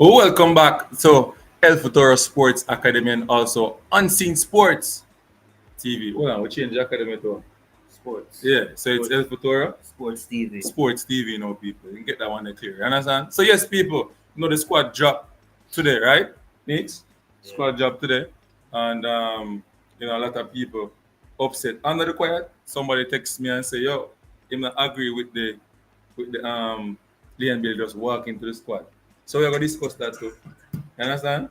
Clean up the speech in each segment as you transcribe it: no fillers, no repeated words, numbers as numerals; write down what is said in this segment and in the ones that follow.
Welcome back to El Futuro Sports Academy and also Unseen Sports TV. Hold on, we change the academy to Sports. yeah. So it's El Futuro Sports TV. Sports TV. People, you can get that one there clear. You understand? So yes, people, the squad dropped today, right? Next squad dropped today, and a lot of people upset. Under the quiet, somebody texts me and say, "Yo, him not agree with the Lee and Bill just walk into the squad." So we're gonna discuss that too. You understand?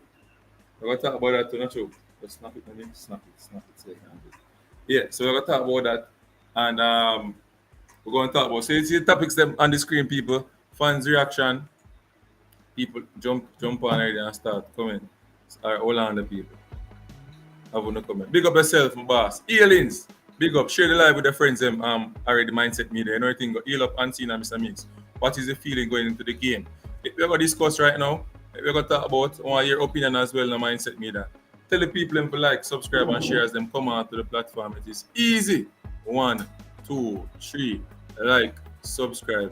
We're gonna talk about that too, not true. Just snap it, honey. Snap it, so you can do it. Yeah, so we're gonna talk about that. And we're gonna talk about so you see the topics them on the screen, people. Fans reaction, people jump on already and start coming. Alright, hold on the people. Have no comment. Big up yourself, my boss. Healings. Big up. Share the live with your friends them already mindset media. You know everything got heal up unseen and Mr. Mix. What is the feeling going into the game? We're gonna discuss right now. We're gonna talk about your opinion as well in the mindset media. Tell the people them to like, subscribe, and share as them come on to the platform. It is easy. 1, 2, 3. Like, subscribe,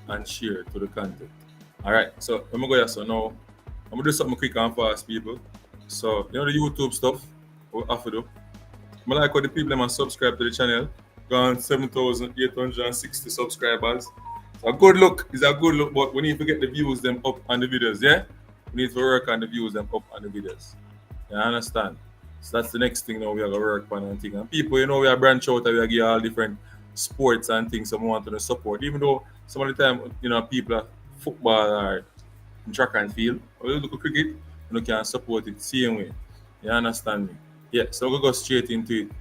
and share to the content. Alright, so I'm gonna go here. So now I'm gonna do something quick and fast, people. So the YouTube stuff we have to do. I like how the people them subscribe to the channel. Gone 7,860 subscribers. A good look is a good look, but we need to get the views them up on the videos, yeah? We need to work on the views them up on the videos. You understand? So that's the next thing now we are gonna work on and thing. And people, we are branch out and we are give all different sports and things some want to support. Even though some of the time, people are football or track and field, or you look at cricket, you can support it same way. You understand me? Yeah, so we'll go straight into it.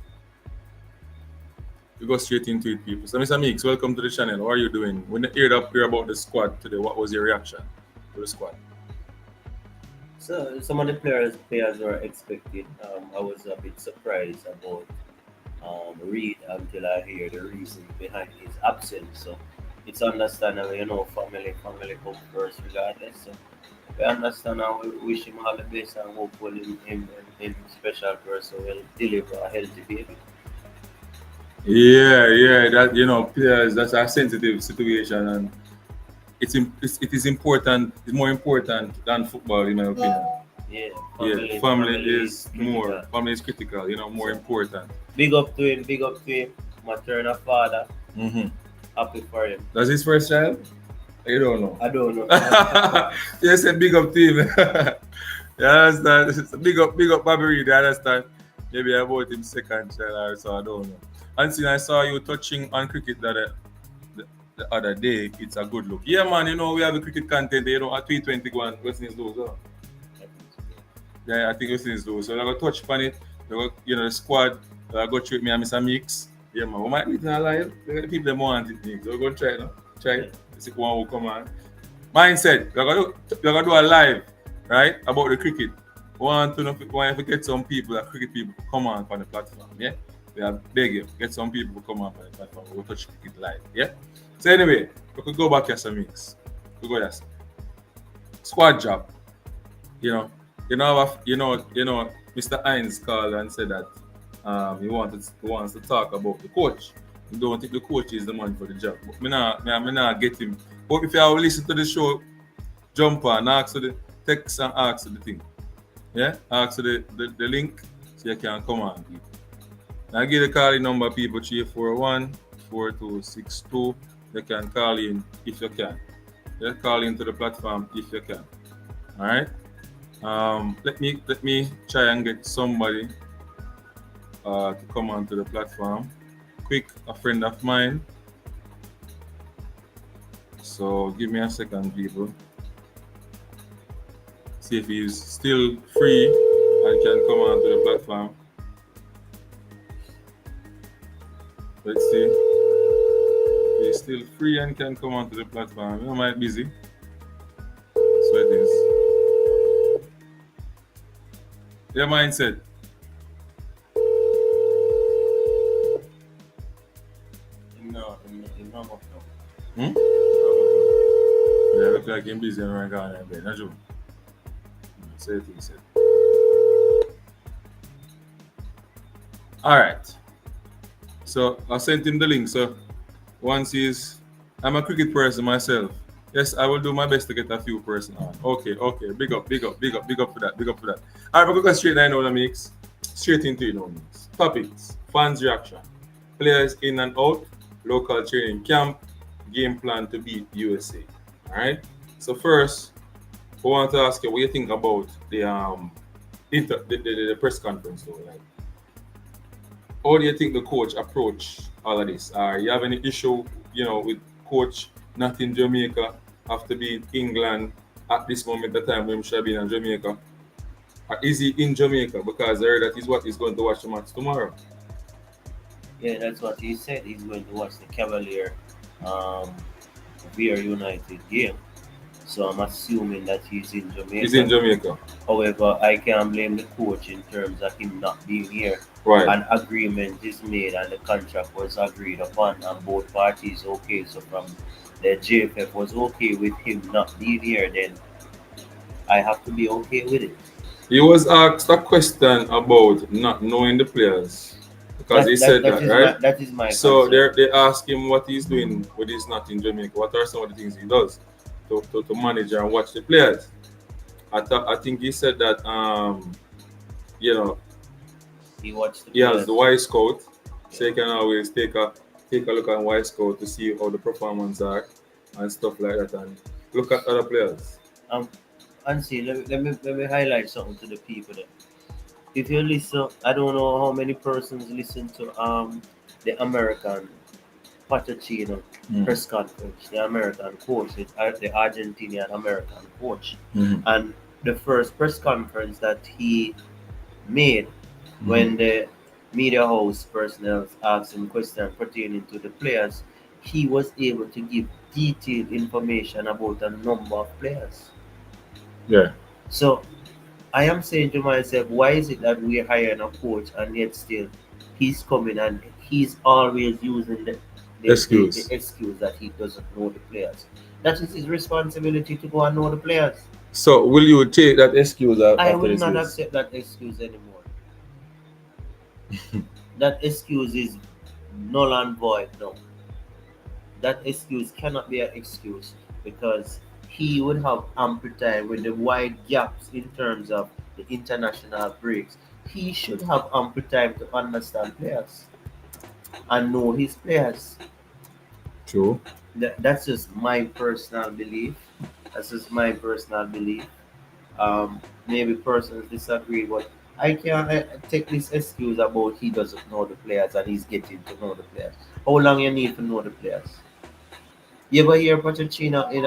We go straight into it, people. So, Mr. Meeks, welcome to the channel. How are you doing? When you heard up here about the squad today, what was your reaction to the squad? So some of the players were expected. I was a bit surprised about Reed until I hear the reason behind his absence. So it's understandable, family comes first regardless. So we understand and we wish him all the best and hopefully him special person will deliver a healthy baby. Yeah, that players, that's a sensitive situation, and it is important. It's more important than football, in my opinion. Yeah, Family is critical. more. Family is critical. More important. Big up to him. Maternal father. Mm-hmm. Happy for him. That's his first child? You don't know. I don't know. Yes, a big up to him. You understand? Big up, Bobby Reed. You understand? Maybe about him second child or so. I don't know. And since I saw you touching on cricket the other day, it's a good look. Yeah, man. We have the cricket content. At 3:21, West Indies lose. Huh? Yeah, I think West Indies lose. So I got touch upon it. The squad. I go through with me and Mr. Mix. Yeah, man. We might be in a live. People them want it. So we're going to try it. No? Try it. See one will come on. Mindset. We're going to do a live, right, about the cricket. We want to get some people, cricket people, come on the platform. Yeah. We are begging. Get some people to come on the platform. We'll touch cricket live. Yeah. So anyway, we could go back here some Mix. We go there. Squad job. Mr. Hines called and said that he wants to talk about the coach. He don't think the coach is the man for the job. But me not get him. But if you have listen to the show, jump on, ask the text and ask the thing. Yeah? Ask the link so you can come on, people. Now give the calling number, people, 341-4262. You can call in if you can. Yeah, call into the platform if you can. Alright? Let me try and get somebody to come onto the platform. Quick, a friend of mine. So give me a second, people. See if he's still free and can come onto the platform. Let's see. He's still free and can come onto the platform. You might be busy. So it is. Your mindset. Yeah, look like I'm busy right now. Not true. Say it. Alright. So I sent him the link. So once I'm a cricket person myself. Yes, I will do my best to get a few person on. Okay, okay. Big up, big up, big up, big up for that, big up for that. All right, we're going to go straight now, mix. Straight into it now, mix. Topics, fans' reaction, players in and out, local training camp, game plan to beat USA. All right. So first, we want to ask you what you think about the press conference though. Like, how do you think the coach approach all of this? You have any issue, with coach not in Jamaica after being England at this moment of time when he should have been in Jamaica? Or is he in Jamaica? Because I heard that is what he's going to watch the match tomorrow. Yeah, that's what he said. He's going to watch the Cavalier um, Beer United game. So I'm assuming that he's in Jamaica. He's in Jamaica. However, I can't blame the coach in terms of him not being here. Right. An agreement is made and the contract was agreed upon and both parties okay. So from the JFF was okay with him not being here, then I have to be okay with it. He was asked a question about not knowing the players. Because he said that, right? That is my So concern. they ask him what he's doing when he's not in Jamaica. What are some of the things he does to manage and watch the players? I think he said that you know He watched the he has players. the Y Scout, so you can always take a look at Y Scout to see how the performance are and stuff like that, and look at other players. Um, and see, let me highlight something to the people there. If you listen, I don't know how many persons listen to the American Patachino press conference, the American coach, the Argentinian American coach, Mhm. and the first press conference that he made when the media house personnel asked him questions pertaining to the players, he was able to give detailed information about a number of players. Yeah. So I am saying to myself, why is it that we're hiring a coach and yet still he's coming and he's always using Excuse. the excuse that he doesn't know the players? That is his responsibility to go and know the players. So will you take that excuse I after will this? not Yes? accept that excuse anymore. That excuse is null and void now. That excuse cannot be an excuse because he would have ample time with the wide gaps in terms of the international breaks. He should have ample time to understand players and know his players. True. That's just my personal belief. That's just my personal belief. Maybe persons disagree, but I can't take this excuse about he doesn't know the players and he's getting to know the players. How long you need to know the players? You ever hear Pochettino in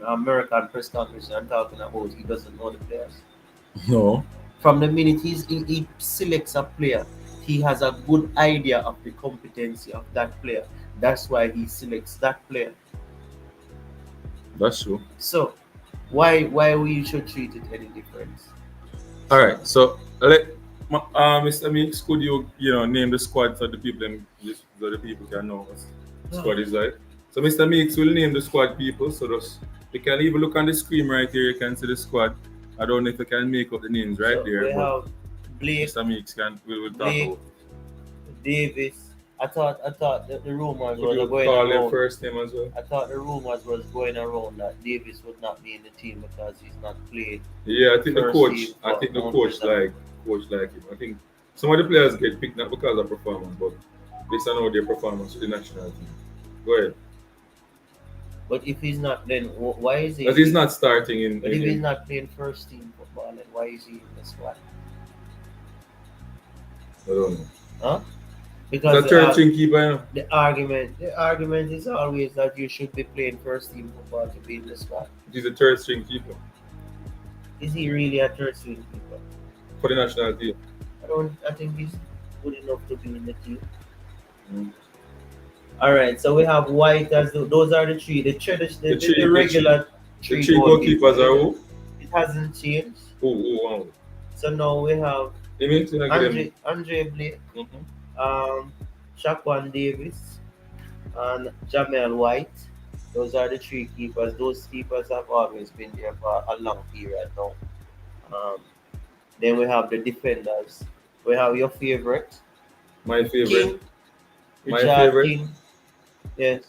American press conference and talking about he doesn't know the players? No. From the minute he selects a player, he has a good idea of the competency of that player. That's why he selects that player. That's true. So why we should treat it any different? All right. So Mr. Meeks, could you name the squad so the people can know what the squad is like? So Mr. Meeks will name the squad people. So just you can even look on the screen right here. You can see the squad. I don't know if you can make up the names right So there, we but have Blake, Mr. Meeks will talk Blake, about. Davis. I thought the rumors Could were you going call their around. first name as well? I thought the rumors was going around that Davis would not be in the team because he's not played. Yeah, I think the First coach. team I for think the Mount coach Pleasant. like him. I think some of the players get picked not because of performance, but based on how their performance with the national team. Go ahead. But if he's not, then why is he? But he's not starting in. But if he's in not playing first team football, then why is he in the squad? I don't know. Huh? He's Because a third string keeper. the argument is always that you should be playing first team football to be in the squad. He's a third string keeper Is he really a third string keeper? for the national team. I think he's good enough to be in the team. Mm. All right, so we have White as those are the three. The regular The three goalkeepers are who? It hasn't changed. Who? So now we have You mean to give them? Andre Blake, Mhm. Shaquan Davis, and Jamel White. Those are the three keepers. Those keepers have always been there for a long period now. Um, then we have the defenders. We have your favorite, My favorite. King, My Richard favorite. King. Yes.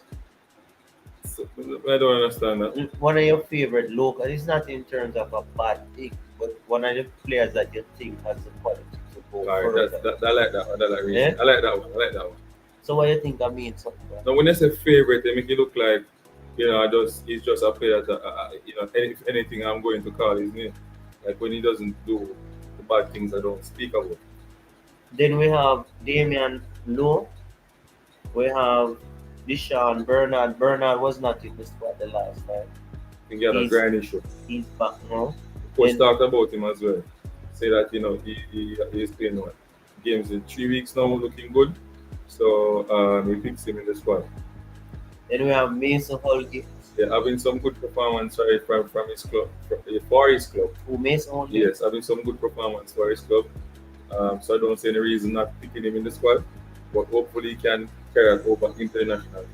So, I don't understand that. One of your favorite local, it's not in terms of a bad thing, but one of the players that you think has the quality to go All right, further. I like that one. I like reason. Yeah? I like that one. I like that one. So what you think I mean something like Now, when they say favorite, they make it look like, I just he's just a player that if anything, I'm going to call his name. Like when he doesn't do the bad things, I don't speak about. Then we have Damian Lowe, we have Deshaun Bernard. Bernard was not in the squad the last time. I think he had a He's grind issue. he's back now. Coach Then talked about him as well. Say that he's playing what games in 3 weeks now, looking good. So he picks him in the squad. then we have Mason Holgate. Yeah, having some good performance from his club for his club. Who Mason Holgate? Yes, having some good performance for his club. So I don't see any reason not picking him in the squad. But hopefully he can carry it over international.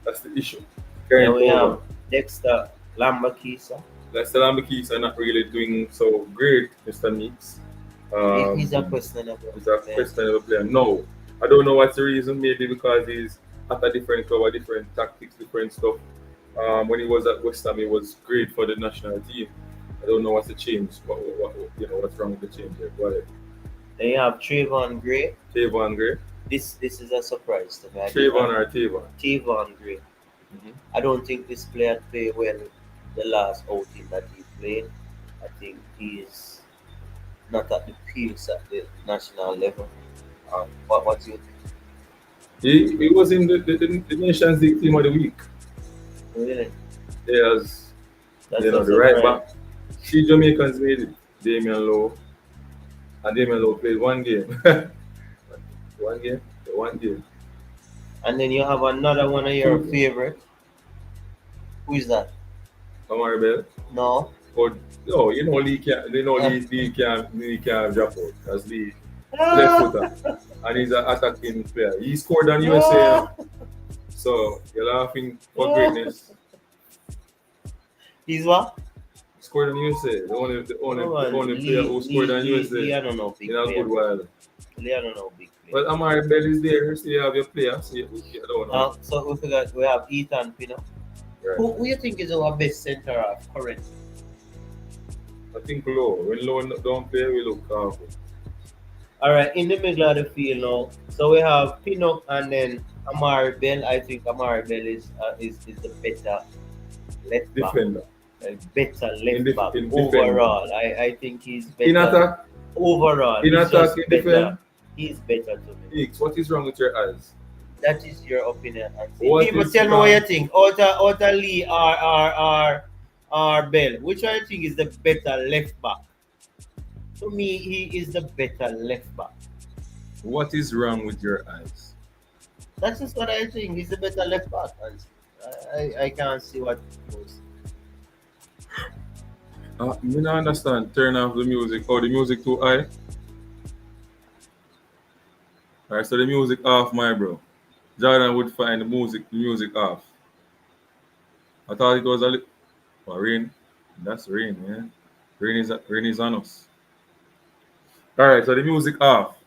That's the issue. Then we Over. have Dexter Lambakisa. Like Salamikis are not really doing so great, Mr. Meeks. He's a questionable. He's a questionable player. No, I don't know what's the reason. Maybe because he's at a different club, different tactics, different stuff. When he was at West Ham, he was great for the national team. I don't know what's the change. What's wrong with the change there? Go ahead. Then you have Trayvon Gray. Tavon Gray. This is a surprise to me. Trayvon or Tavon? Trayvon Gray. Mhm. I don't think this player played well the last outing that he played. I think he is not at the pace at the national level. What do you think? He was in the Nations League team of the week. Really? There's That's the right back. 3 Jamaicans made it. Damian Lowe. And Damian Lowe played one game. One game? One game. And then you have another one of your favorite. Who is that? Amari Bell. No. But no, Lee can't drop out because Lee left footer. And he's an attacking player. He scored on USA. So you're laughing for greatness. He's what? Scored on USA. The only player who scored on USA I don't know big in a good while. I don't know big player. Well, Amari Bell is there, so you have your player. So you don't know. So we forgot we have Ethan Pino. Right. Who you think is our best centre half currently? I think Low. When Low don't play, we look powerful. All right, in the middle of the field now. So we have Pinnock and then Amari Bell. I think Amari Bell is the better left back. Defender. Better left back in overall. I think he's better. In attack. Overall, In he's attack, just in better. defense. He's better to me. Hicks, what is wrong with your eyes? That is your opinion. What People is tell me wrong? what you think. Outer Lee or Bell. Which one you think is the better left back? To me, he is the better left back. What is wrong with your eyes? That's just what I think. He's the better left back. I can't see what goes. I don't understand. Turn off the music. Oh, the music too high? Alright, so the music off, my bro. Jordan would find the music off. I thought it was rain. That's rain, man. Rain is on us. Alright, so the music off.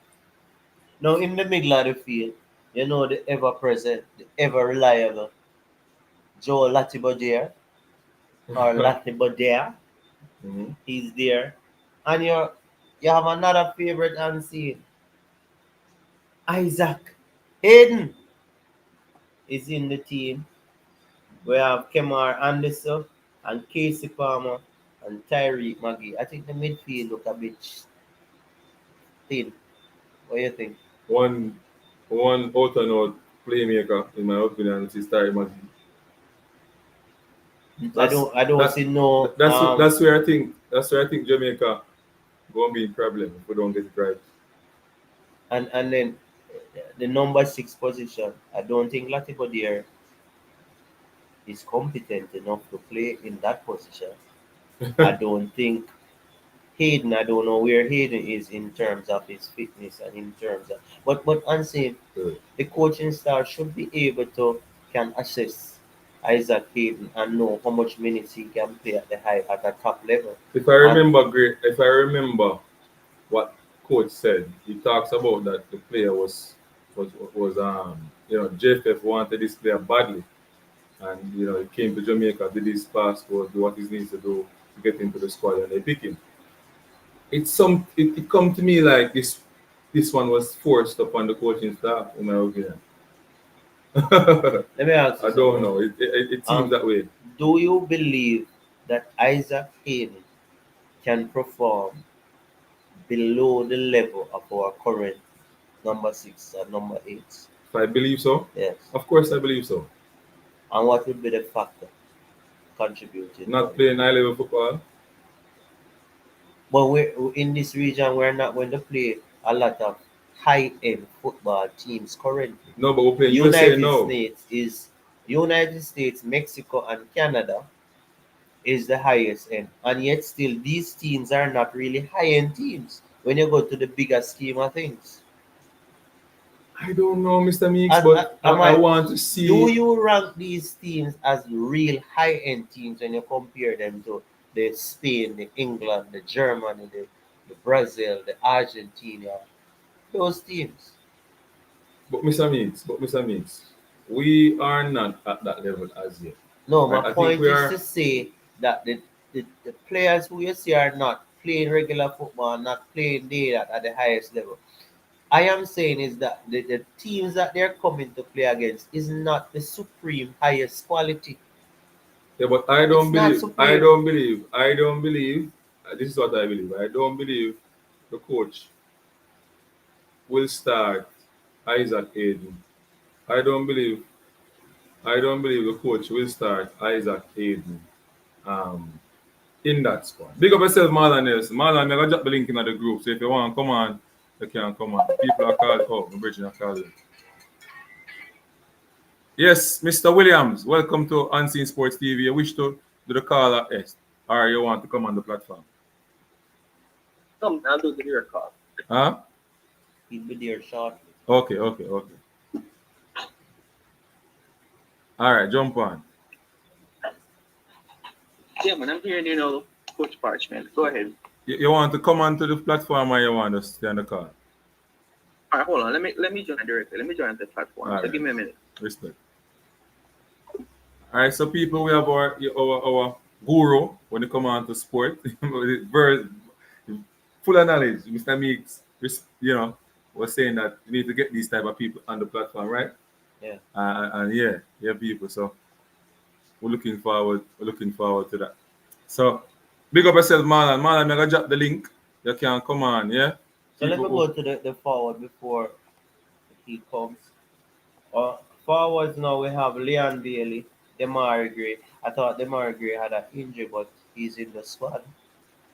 Now, in the middle of the field, you know the ever present, the ever reliable Joe Latibodier or Latibodier. Mhm. He's there. And you have another favorite unseen. Isaac Hayden is in the team. We have Kemar Anderson and Casey Palmer and Tyreek Magee. I think the midfield look a bit thin. What do you think? One out and out playmaker, in my opinion, is Tyreek Magee. I don't see no. That's where I think Jamaica gonna be in problem if we don't get it right. And then the number 6 position. I don't think Latibodier is competent enough to play in that position. I don't think Hayden. I don't know where Hayden is in terms of his fitness and in terms of. But I'm saying the coaching staff should be able to can assess Isaac Hayden and know how much minutes he can play at the top level. If I remember what coach said, he talks about that the player was JFF wanted this player badly, and he came to Jamaica, did his passport, do what he needs to do to get into the squad, and they pick him. It come to me like this one was forced upon the coaching staff, in my opinion. Let me ask I you don't something. know. It seems Um, that way. do you believe that Isaac Hayden can perform below the level of our current number six and number eight? If I believe so, Yes. of course I believe so. And what would be the factor contributing for Not it? playing high level football. But we're in this region, we're not going to play a lot of high-end football teams currently. No, but we're playing USA United now. States is United States, Mexico, and Canada is the highest end, and yet still these teams are not really high-end teams when you go to the bigger scheme of things. I don't know, Mr. Meeks, And but am I I? want to Do see. you rank these teams as real high-end teams when you compare them to the Spain, the England, the Germany, the Brazil, the Argentina, those teams? But Mr. Meeks, we are not at that level as yet. No, my Right? I think point we is to are. say that the players who you see are not playing regular football, not playing there at the highest level. I am saying is that the teams that they're coming to play against is not the supreme highest quality. Yeah, but I It's don't not believe. I supreme. don't believe. I don't believe. This is what I believe. I don't believe the coach will start Isaac Hayden. I don't believe. I don't believe the coach will start Isaac Hayden um, in that squad. Big up yourself, Marlon Nelson. Marlon, I'm going to drop the link in the group. So if you want to come on, you can come on. People are calling. Oh, my bridge are calling. Yes, Mr. Williams, welcome to Unseen Sports TV. You wish to do the call at S, or you want to come on the platform? Come, I'll do the beer call. Huh? He'll be there shortly. Okay. All right, jump on. Yeah, man, I'm hearing Coach Parchment. Go ahead. You want to come onto the platform or you want to stay on the call? All right, hold on. Let me join directly. Let me join the platform. All So right, give me a minute. respect. All right, so people, we have our guru when it come on to sport. Very full of knowledge. Mr. Meeks, was saying that you need to get these type of people on the platform, right? Yeah. And yeah, people. So we're looking forward. We're looking forward to that. So big up yourself, Marlon. Marlon, I'm gonna drop the link. You can come on, yeah. So let People me who go to the forward before he comes. Forwards now we have Leon Bailey, Demari Gray. I thought Demari Gray had an injury, but he's in the squad.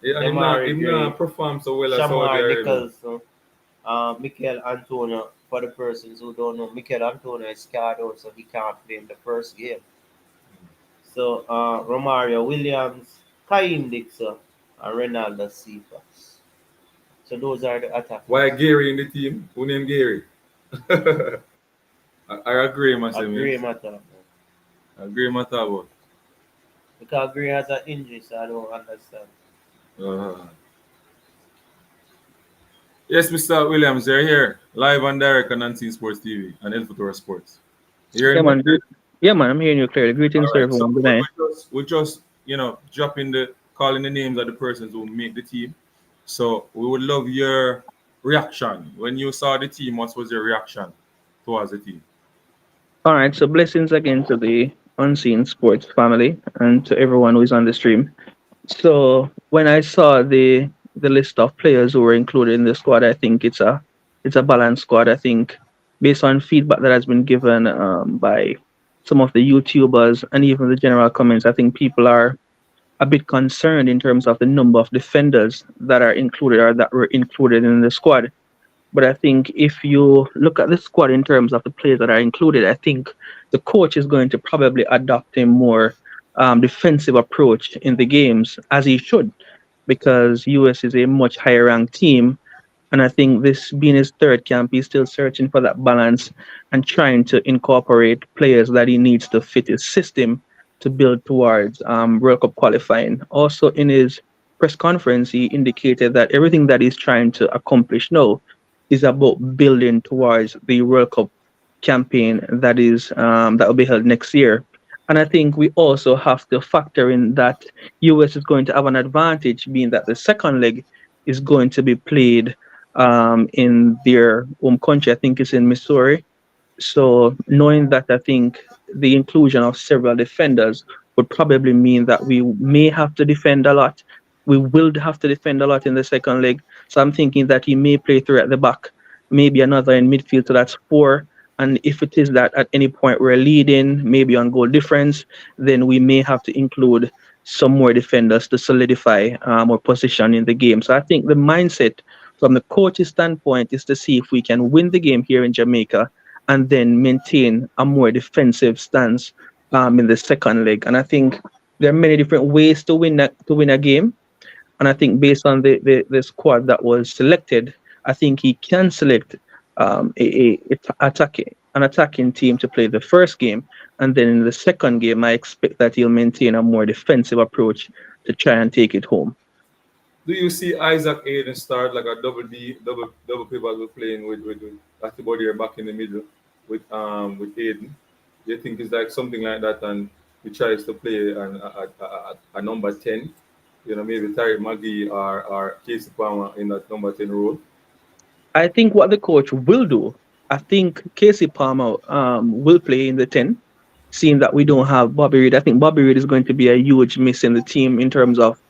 yeah, and Demari him not Gray, perform so well as Saudi Shamar Arabia. Nicholson, Mikel Antonio. For the persons who don't know, Mikel Antonio is scarred out, so he can't play in the first game. So Romario Williams, Kaim Dixon, and Ronaldo Cephas. So those are the Why attackers. Gary in the team? Who named Gary? I agree, A Mr. Gray Mix. matter. I agree, matter about. Because Gray has an injury, so I don't understand. Uh, yes, Mr. Williams, you're here live and direct on Unseen Sports TV and El Futuro Sports. You Yeah, hearing me? man. Yeah, man. I'm hearing you clearly. All Greetings to right. So everyone. Good night. we just dropping the calling the names of the persons who make the team. So we would love your reaction when you saw the team. What was your reaction towards the team? All right. So blessings again to the Unseen Sports family and to everyone who is on the stream. So when I saw the list of players who were included in the squad, I think it's a balanced squad. I think based on feedback that has been given by some of the YouTubers and even the general comments, I think people are a bit concerned in terms of the number of defenders that are included or that were included in the squad. But I think if you look at the squad in terms of the players that are included, I think the coach is going to probably adopt a more defensive approach in the games, as he should, because US is a much higher ranked team. And I think this being his third camp, he's still searching for that balance and trying to incorporate players that he needs to fit his system to build towards World Cup qualifying. Also, in his press conference, he indicated that everything that he's trying to accomplish now is about building towards the World Cup campaign that will be held next year. And I think we also have to factor in that US is going to have an advantage, being that the second leg is going to be played in their home country. I think it's in Missouri. So knowing that, I think the inclusion of several defenders would probably mean that we may have to defend a lot. We will have to defend a lot in the second leg. So I'm thinking that he may play three at the back, maybe another in midfield. So that's four. And if it is that at any point we're leading, maybe on goal difference, then we may have to include some more defenders to solidify our position in the game. So I think the mindset from the coach's standpoint is to see if we can win the game here in Jamaica and then maintain a more defensive stance in the second leg. And I think there are many different ways to win a game. And I think based on the squad that was selected, I think he can select an attacking team to play the first game. And then in the second game, I expect that he'll maintain a more defensive approach to try and take it home. Do you see Isaac Hayden start like a double pivot we're playing with Atibody back in the middle with Hayden? Do you think it's like something like that, and he tries to play a number 10? Maybe Tariq Magee or Casey Palmer in that number 10 role. I think what the coach will do, I think Casey Palmer will play in the 10, seeing that we don't have Bobby Reid. I think Bobby Reid is going to be a huge miss in the team in terms of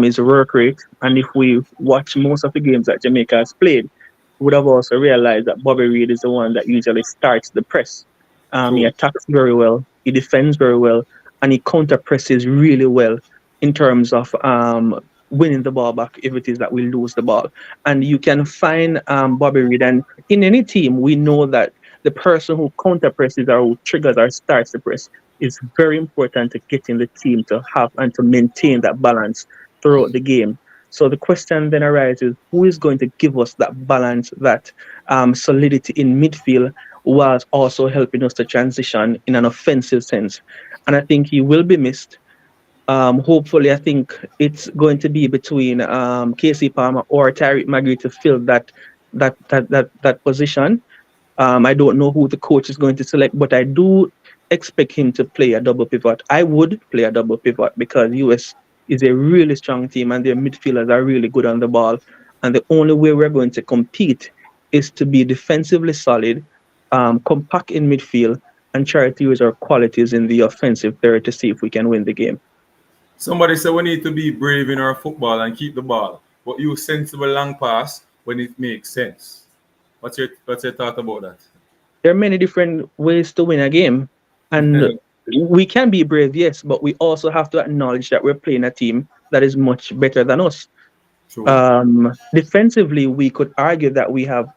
his work rate. And if we watch most of the games that Jamaica has played, we would have also realized that Bobby Reid is the one that usually starts the press. He True. attacks very well, he defends very well, and he counter presses really well in terms of winning the ball back if it is that we lose the ball. And you can find Bobby Reid, and in any team, we know that the person who counter presses or who triggers or starts the press is very important to getting the team to have and to maintain that balance throughout the game. So the question then arises, who is going to give us that balance, that solidity in midfield, whilst also helping us to transition in an offensive sense? And I think he will be missed. Hopefully, I think it's going to be between Casey Palmer or Tariq Magee to fill that position. I don't know who the coach is going to select, but I do expect him to play a double pivot. I would play a double pivot because US is a really strong team and their midfielders are really good on the ball. And the only way we're going to compete is to be defensively solid, compact in midfield, and try to use our qualities in the offensive third to see if we can win the game. Somebody said we need to be brave in our football and keep the ball, but use sensible long pass when it makes sense. What's your thought about that? There are many different ways to win a game. And we can be brave, yes, but we also have to acknowledge that we're playing a team that is much better than us. True. Defensively, we could argue that we have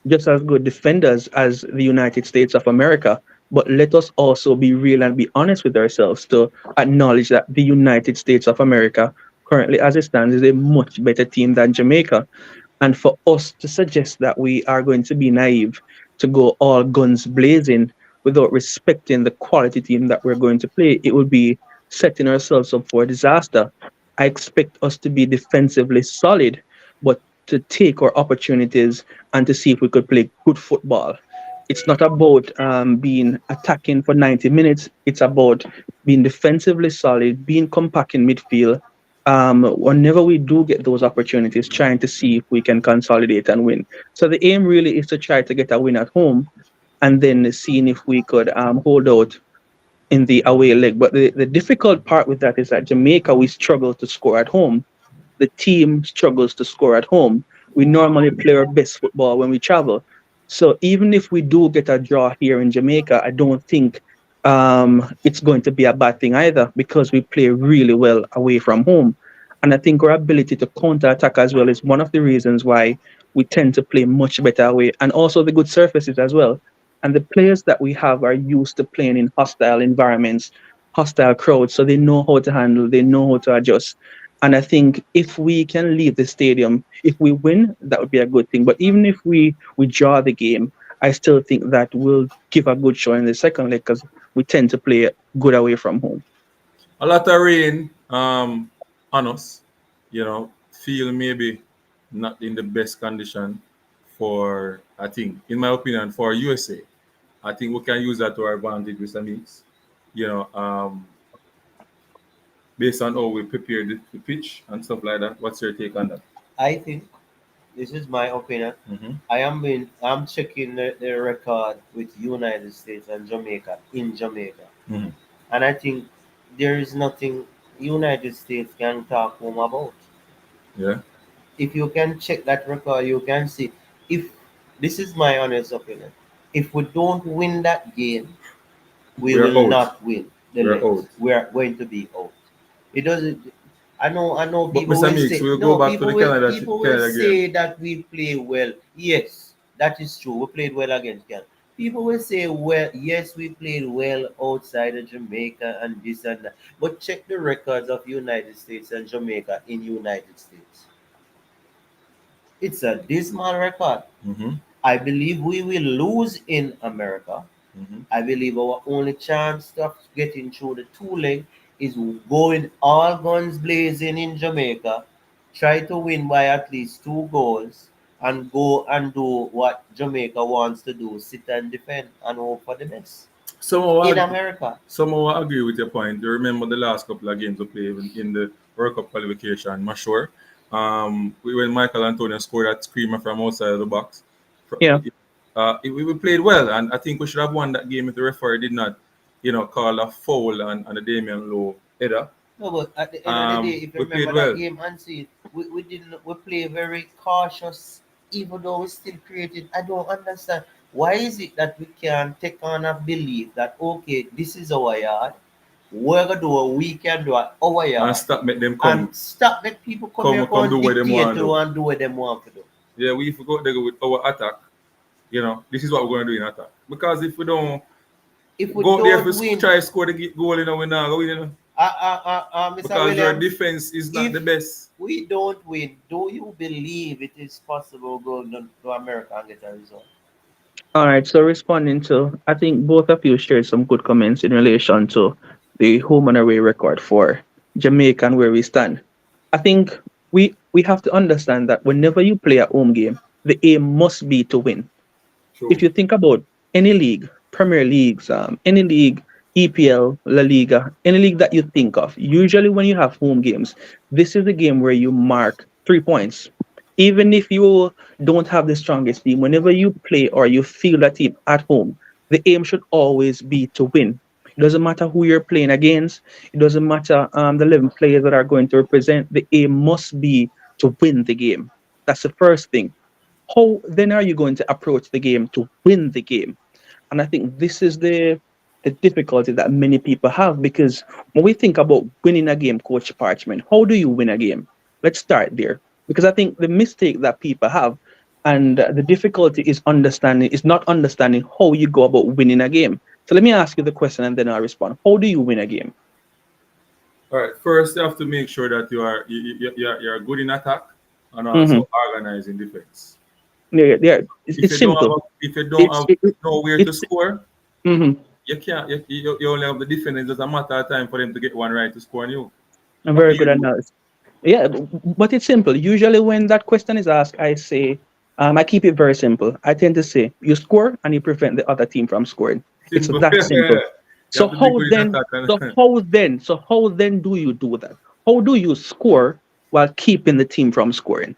just as good defenders as the United States of America. But let us also be real and be honest with ourselves to acknowledge that the United States of America, currently as it stands, is a much better team than Jamaica. And for us to suggest that we are going to be naive, to go all guns blazing without respecting the quality team that we're going to play, it would be setting ourselves up for a disaster. I expect us to be defensively solid, but to take our opportunities and to see if we could play good football. It's not about being attacking for 90 minutes. It's about being defensively solid, being compact in midfield. Whenever we do get those opportunities, trying to see if we can consolidate and win. So the aim really is to try to get a win at home and then seeing if we could hold out in the away leg. But the difficult part with that is that Jamaica, we struggle to score at home. The team struggles to score at home. We normally play our best football when we travel. So even if we do get a draw here in Jamaica, I don't think it's going to be a bad thing either because we play really well away from home. And I think our ability to counter attack as well is one of the reasons why we tend to play much better away, and also the good surfaces as well. And the players that we have are used to playing in hostile environments, hostile crowds, so they know how to handle, they know how to adjust. And I think if we can leave the stadium, if we win, that would be a good thing. But even if we draw the game, I still think that we'll give a good show in the second leg because we tend to play good away from home. A lot of rain on us, feel maybe not in the best condition for, I think, in my opinion, for USA. I think we can use that to our advantage with some means. you know, based on how we prepare the pitch and stuff like that. What's your take on that? I think this is my opinion. Mm-hmm. I'm checking the record with United States and Jamaica in Jamaica. Mm-hmm. And I think there is nothing United States can talk home about. Yeah, If you can check that record, you can see if this is my honest opinion. If we don't win that game, we we're will out. not win the We're next. out. We are going to be out. It doesn't. I know. But People Mr. will Meeks, say we'll go no. back to the People will Canada game. say that we play well. Yes, that is true. We played well against Canada. People will say, well, yes, we played well outside of Jamaica and this and that. But check the records of United States and Jamaica in United States. It's a dismal record. Mm-hmm. I believe we will lose in America. Mm-hmm. I believe our only chance of getting through the two leg is going all guns blazing in Jamaica, try to win by at least 2 goals, and go and do what Jamaica wants to do, sit and defend and hope for the best. Somehow, In America, somehow I agree with your point. You remember the last couple of games we played in the World Cup qualification, I'm sure. When Michael Antonio scored that screamer from outside of the box, Yeah. we played well, and I think we should have won that game if the referee did not, call a foul on the Damian Lowe header. no, but at the end of the day, if you We played remember that well. game and see, we didn't we play very cautious, even though we still created. I don't understand why is it that we can take on a belief that okay, this is our yard, we're gonna do what we can do at our And yard, stop make them come and stop let people come here come do and what them dictate want to to do. and do what they want to do. Yeah, we forgot to go with our attack. This is what we're going to do in attack. Because if we don't If we go there, if don't we win, try to score the goal, we're not going to win. Mr. Because our Williams, defense is not if the best. we don't win, do you believe it is possible going to America and get a result? All right. So responding to, I think both of you shared some good comments in relation to the home and away record for Jamaica and where we stand. I think we have to understand that whenever you play a home game, the aim must be to win. True. If you think about any league, Premier Leagues, any league, EPL, La Liga, any league that you think of, usually when you have home games, this is the game where you mark 3 points. Even if you don't have the strongest team, whenever you play or you feel that team at home, the aim should always be to win. It doesn't matter who you're playing against. It doesn't matter the 11 players that are going to represent. The aim must be to win the game. That's the first thing. How then are you going to approach the game to win the game? And I think this is the difficulty that many people have, because when we think about winning a game, Coach Parchment, how do you win a game? Let's start there. Because I think the mistake that people have and the difficulty is not understanding how you go about winning a game. So let me ask you the question and then I'll respond. How do you win a game? All right. First, you have to make sure that you're good in attack and Mm-hmm. also organized in defense. Yeah. It's, If it's you don't have simple. if you don't It's have it, nowhere to it's score, mhm. you can't. You only have the defense. It's just a matter of time for them to get one right to score on you. A What do very you good do? analysis. Yeah, but it's simple. Usually, when that question is asked, I say, I keep it very simple. I tend to say, you score and you prevent the other team from scoring. It's Simple. that simple. You So have to be how good in then? attack. So how then do you do that? How do you score while keeping the team from scoring?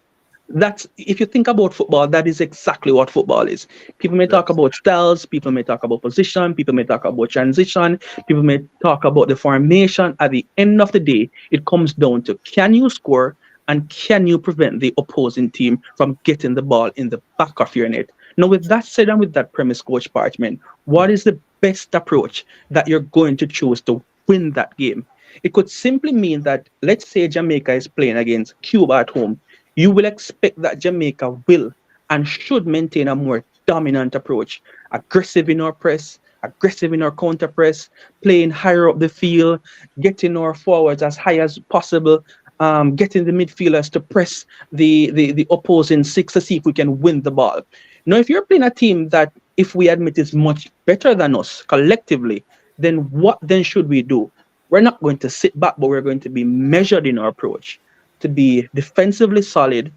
That's if you think about football, that is exactly what football is. People may talk Yes. about styles, people may talk about position, people may talk about transition, people may talk about the formation. At the end of the day, it comes down to can you score and can you prevent the opposing team from getting the ball in the back of your net. Now, with that said and with that premise, Coach Parchment, what is the best approach that you're going to choose to win that game? It could simply mean that, let's say Jamaica is playing against Cuba at home, you will expect that Jamaica will and should maintain a more dominant approach, aggressive in our press, aggressive in our counter press, playing higher up the field, getting our forwards as high as possible, getting the midfielders to press the opposing six to see if we can win the ball. Now, if you're playing a team that, if we admit, is much better than us collectively, then what then should we do? We're not going to sit back, but we're going to be measured in our approach, to be defensively solid,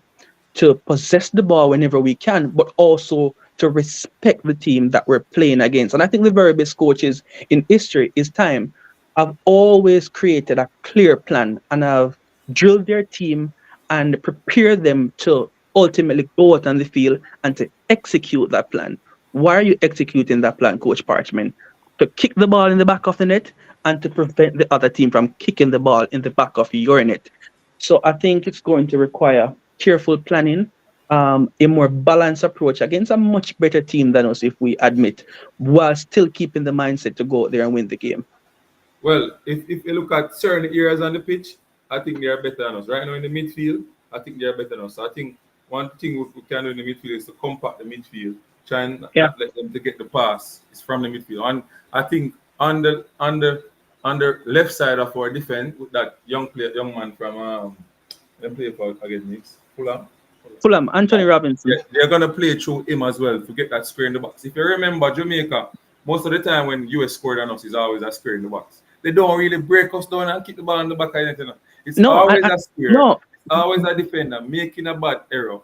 to possess the ball whenever we can, but also to respect the team that we're playing against. And I think the very best coaches in history is time have always created a clear plan and have drilled their team and prepared them to ultimately go out on the field and to execute that plan. Why are you executing that plan, Coach Parchment? To kick the ball in the back of the net and to prevent the other team from kicking the ball in the back of your net. So I think it's going to require careful planning, a more balanced approach against a much better team than us, if we admit, while still keeping the mindset to go out there and win the game. Well, if you look at certain areas on the pitch, I think they are better than us. Right now in the midfield, I think they are better than us. So I think one thing we can do in the midfield is to compact the midfield, try and not let them to get the pass. It's from the midfield. And I think on the left side of our defense, with that young man from they play for against Knicks, Fulham, Anthony Robinson. Yeah, they're gonna play through him as well to get that square in the box. If you remember Jamaica, most of the time when US scored on us, is always a square in the box. They don't really break us down and kick the ball in the back of anything. It's always a square. No. It's always a defender making a bad error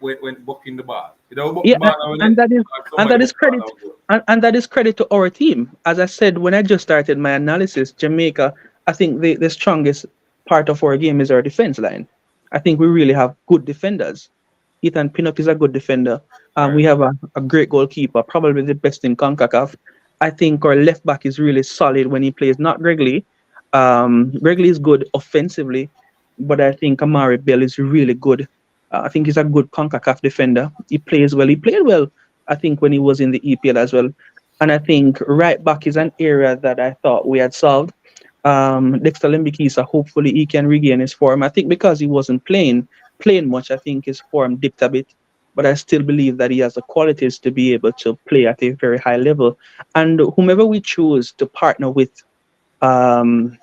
when bucking the ball. And that is credit. And that is credit to our team. As I said when I just started my analysis, Jamaica, I think the strongest part of our game is our defense line. I think we really have good defenders. Ethan Pinnock is a good defender. We have a great goalkeeper, probably the best in CONCACAF. I think our left back is really solid when he plays. Not Gregley. Gregley is good offensively, but I think Amari Bell is really good. I think he's a good CONCACAF defender. He plays well. He played well, I think, when he was in the EPL as well. And I think right back is an area that I thought we had solved. Dexter Lembikisa, hopefully he can regain his form. I think because he wasn't playing much, I think his form dipped a bit. But I still believe that he has the qualities to be able to play at a very high level. And whomever we choose to partner with Ethan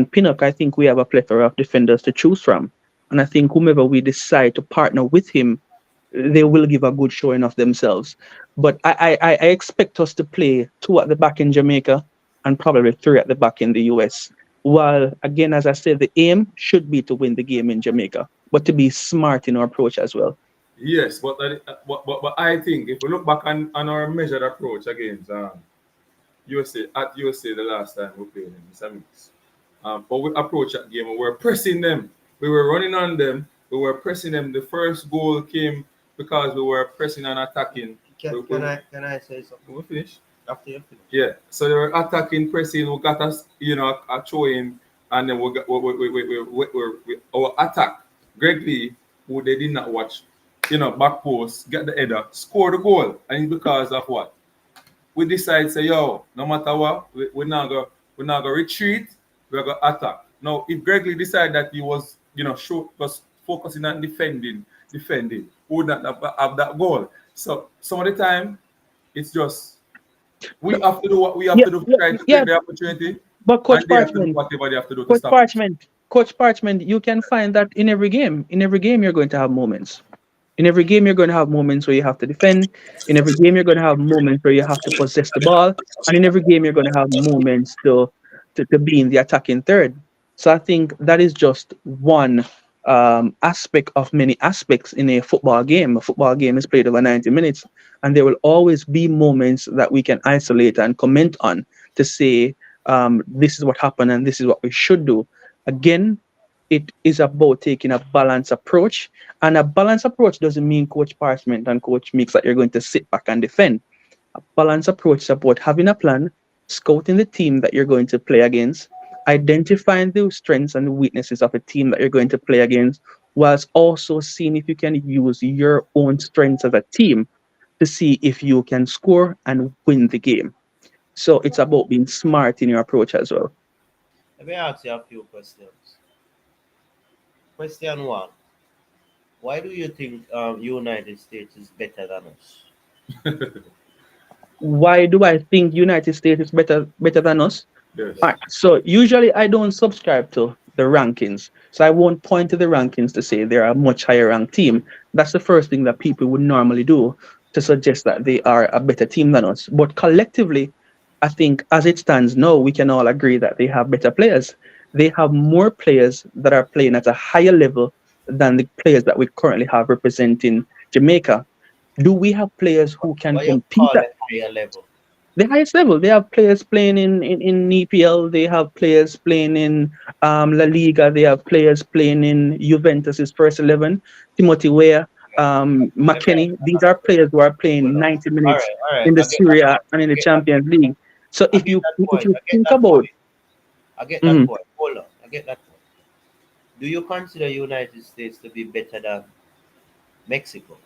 Pinnock, I think we have a plethora of defenders to choose from. And I think whomever we decide to partner with him, they will give a good showing of themselves. But I expect us to play 2 at the back in Jamaica and probably 3 at the back in the US. While, again, as I said, the aim should be to win the game in Jamaica, but to be smart in our approach as well. Yes, but I think if we look back on our measured approach against USA the last time we played in the semis, but we approached that game and we were pressing them. We were running on them. We were pressing them. The first goal came because we were pressing and attacking. Can I say something? We finish. After you finish. Yeah. So they were attacking, pressing. We got us, a throw in, and then we our attack. Greg Lee, who they did not watch, back post, get the header, score the goal, and it's because of what? We decide say, no matter what, we're not gonna retreat. We're gonna attack. Now, if Greg Lee decided that he was, was focusing on defending, we would not have that goal. So some of the time, it's just we have to do what we have to do to try to take the opportunity. But Coach Parchment, whatever they have to do to Coach stop. Coach Parchment, you can find that in every game. In every game, you're going to have moments. In every game, you're going to have moments where you have to defend. In every game, you're going to have moments where you have to possess the ball. And in every game, you're going to have moments to be in the attacking third. So I think that is just one aspect of many aspects in a football game. A football game is played over 90 minutes, and there will always be moments that we can isolate and comment on to say, this is what happened and this is what we should do. Again, it is about taking a balanced approach, and a balanced approach doesn't mean Coach Parchment and Coach Meeks that you're going to sit back and defend. A balanced approach is about having a plan, scouting the team that you're going to play against, identifying the strengths and the weaknesses of a team that you're going to play against, whilst also seeing if you can use your own strengths as a team to see if you can score and win the game. So it's about being smart in your approach as well. Let me ask you a few questions. Question 1. Why do you think United States is better than us? Why do I think United States is better than us? Yes. All right, so usually I don't subscribe to the rankings. So I won't point to the rankings to say they're a much higher ranked team. That's the first thing that people would normally do to suggest that they are a better team than us. But collectively, I think as it stands now, we can all agree that they have better players. They have more players that are playing at a higher level than the players that we currently have representing Jamaica. Do we have players who can What you compete call at a higher level? the highest level? They have players playing in EPL. They have players playing in La Liga. They have players playing in Juventus's first 11. Timothy Weah, Let me ask McKennie. you These another are question. players who are playing Hold on. 90 All minutes right, all right. in the I get that Syria point. and in I the get that Champions point. League. So I get that if point. you I get think that about, point. I get that mhm, point. Hold on. I get that point. Do you consider United States to be better than Mexico?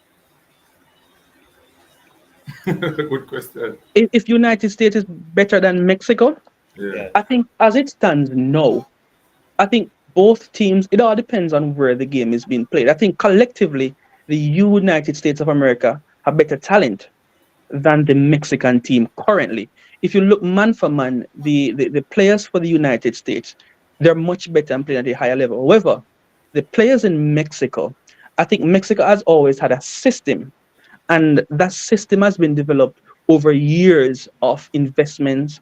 Good question. if United States is better than Mexico, Yeah. Yeah. I think as it stands, no. I think both teams, it all depends on where the game is being played. I think collectively, the United States of America have better talent than the Mexican team currently. If you look man for man, the players for the United States, they're much better and playing at a higher level. However, the players in Mexico, I think Mexico has always had a system, and that system has been developed over years of investments,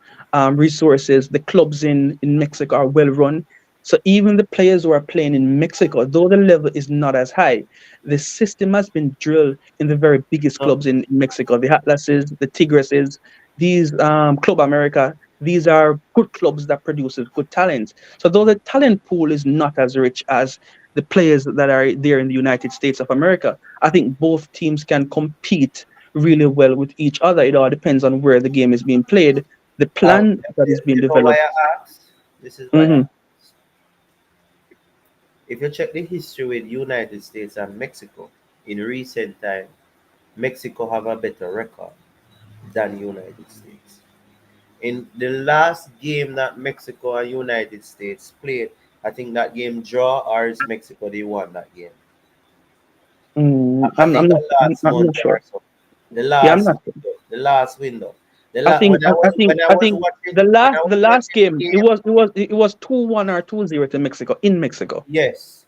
resources. The clubs in Mexico are well run. So even the players who are playing in Mexico, though the level is not as high, the system has been drilled in the very biggest No. clubs in Mexico, the Atlases, the Tigreses, these Club America. These are good clubs that produces good talent. So though the talent pool is not as rich as the players that are there in the United States of America, I think both teams can compete really well with each other. It all depends on where the game is being played, the Um, plan that is being you know why developed. I asked? This is why I Hmm. asked. If you check the history with United States and Mexico, in recent time, Mexico have a better record than United States. In the last game that Mexico and United States played, I think that game draw or is Mexico they won that game. I think I'm not. the last I'm month not or sure. so. The Yeah, I'm last not. window. The last window. I think. When I I was think watching the when last I the was last watching game the game, it was 2-1 or 2-0 to Mexico in Mexico. yes.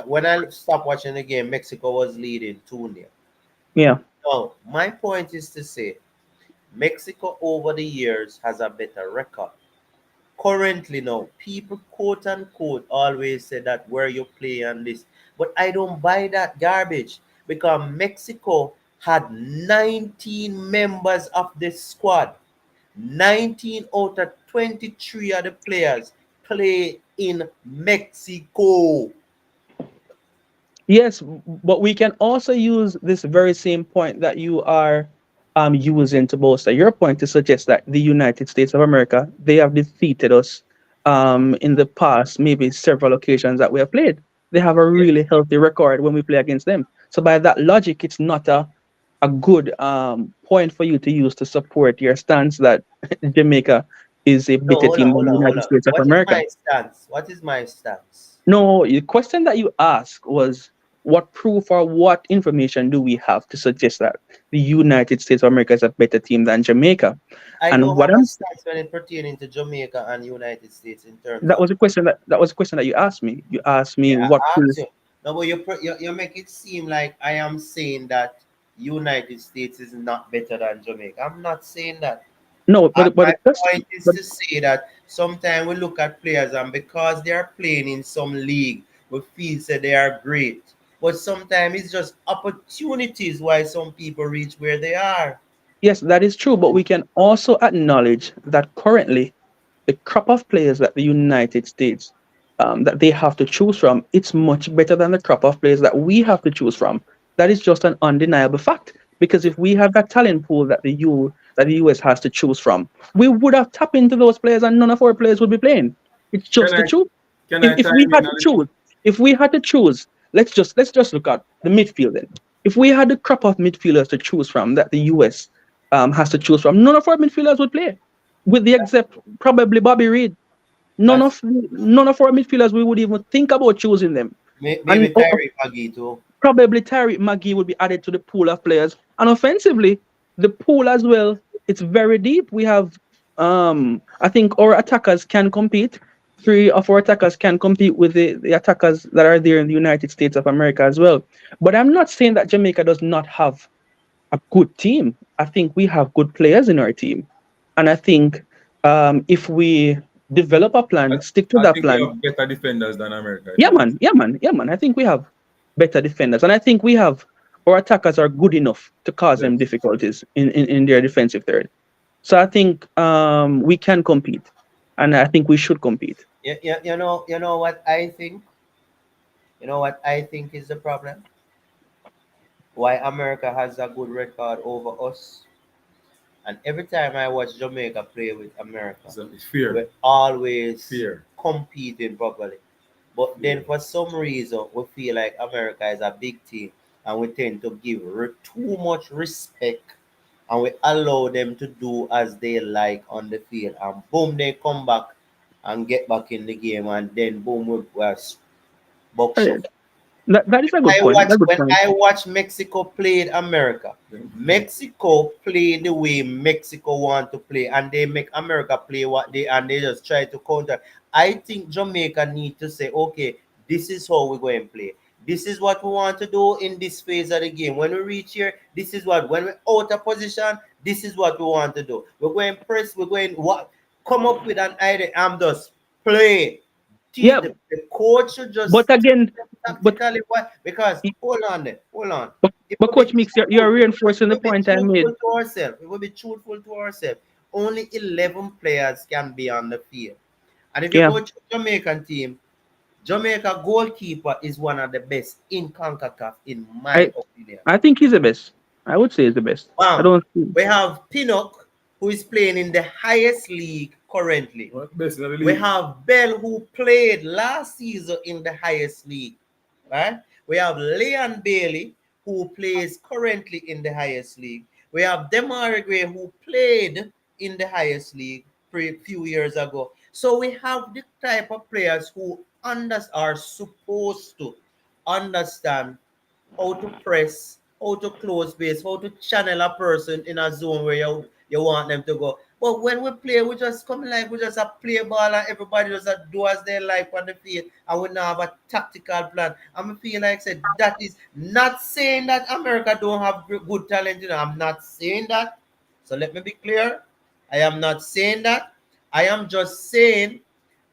When I stopped watching the game, Mexico was leading 2-0. Yeah. Now, my point is to say Mexico over the years has a better record. Currently now, people quote unquote always say that where you play and this. But I don't buy that garbage because Mexico had 19 members of the squad. 19 out of 23 of the players play in Mexico. Yes, but we can also use this very same point that you are using to bolster your point to suggest that the United States of America, they have defeated us in the past, maybe several occasions that we have played. They have a Yeah. really healthy record when we play against them. So by that logic, it's not a good point for you to use to support your stance that Jamaica is a No, better team than the hold United on. States of What is America. my stance? What is my stance? No, the question that you asked was what proof or what information do we have to suggest that the United States of America is a better team than Jamaica? I And don't what have a I'm stance when it pertaining to Jamaica and United States in terms that of was a question that was a question that you asked me. You asked me yeah, what I proof. asked you. No, but you make it seem like I am saying that United States is not better than Jamaica. I'm not saying that. No, but My the question, point is but to say that sometimes we look at players and because they are playing in some league, we feel that they are great. But sometimes it's just opportunities why some people reach where they are. yes, that is true. But we can also acknowledge that currently the crop of players that the United States that they have to choose from, it's much better than the crop of players that we have to choose from. That is just an undeniable fact. Because if we had that talent pool that the US has to choose from, we would have tapped into those players and none of our players would be playing. It's Can just the I truth. can If I if we time had in a to little? choose, if we had to choose, let's just look at the midfield then. If we had the crop of midfielders to choose from that the US has to choose from, none of our midfielders would play with the except probably Bobby Reed. That's None of our midfielders we would even think about choosing them. maybe And Tyree Maggie too. probably Tyreek Magee would be added to the pool of players. And offensively, the pool as well, it's very deep. We have I think our attackers can compete. Three of our attackers can compete with the attackers that are there in the United States of America as well. But I'm not saying that Jamaica does not have a good team. I think we have good players in our team. And I think if we develop a I, plan, stick to I that think we plan. have better defenders than America. Yeah, If you man. Yeah, man. Yeah, man. I think we have better defenders. And I think we have our attackers are good enough to cause them Yes. difficulties in their defensive third. So I think we can compete, and I think we should compete. You know what I think. You know what I think is the problem. Why America has a good record over us, and every time I watch Jamaica play with America, So it's fear. we're always Fear. competing properly. But then Fear. for some reason, we feel like America is a big team, and we tend to give too much respect, and we allow them to do as they like on the field. And boom, they come back and get back in the game, and then boom, we're box Uh, shop. that is a good I point. watch That's a good when point. I watch Mexico played America. Mexico play the way Mexico want to play, and they make America play what they and they just try to counter. I think Jamaica need to say, okay, this is how we're going to play. This is what we want to do in this phase of the game. When we reach here, this is what. When we're out of position, this is what we want to do. We're going to press. We're going what? Come up with an idea. I'm just play. Yeah, The coach should but just again, but tactically what because hold on. but, It but will be coach Mix, you're truthful. reinforcing the We'll be point I made. truthful to ourselves. We will be truthful to ourselves. Only 11 players can be on the field. And if you Yeah, go to Jamaican team, Jamaica goalkeeper is one of the best in CONCACAF, in my I opinion. I think he's the best. I would say he's the best. I Bam. don't see. We have Pinnock, who is playing in the highest league currently. What best in the We league? have Bell, who played last season in the highest league. Right? We have Leon Bailey, who plays currently in the highest league. We have Demari Gray, who played in the highest league a few years ago. So we have the type of players who are supposed to understand how to press, how to close base, how to channel a person in a zone where you want them to go. But when we play, we just come like we just play ball and everybody just do as they like on the field, and we now have a tactical plan. And I feel like I said that is not saying that America don't have good talent. I'm not saying that. So let me be clear. I am not saying that. I am just saying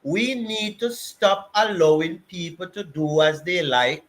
we need to stop allowing people to do as they like.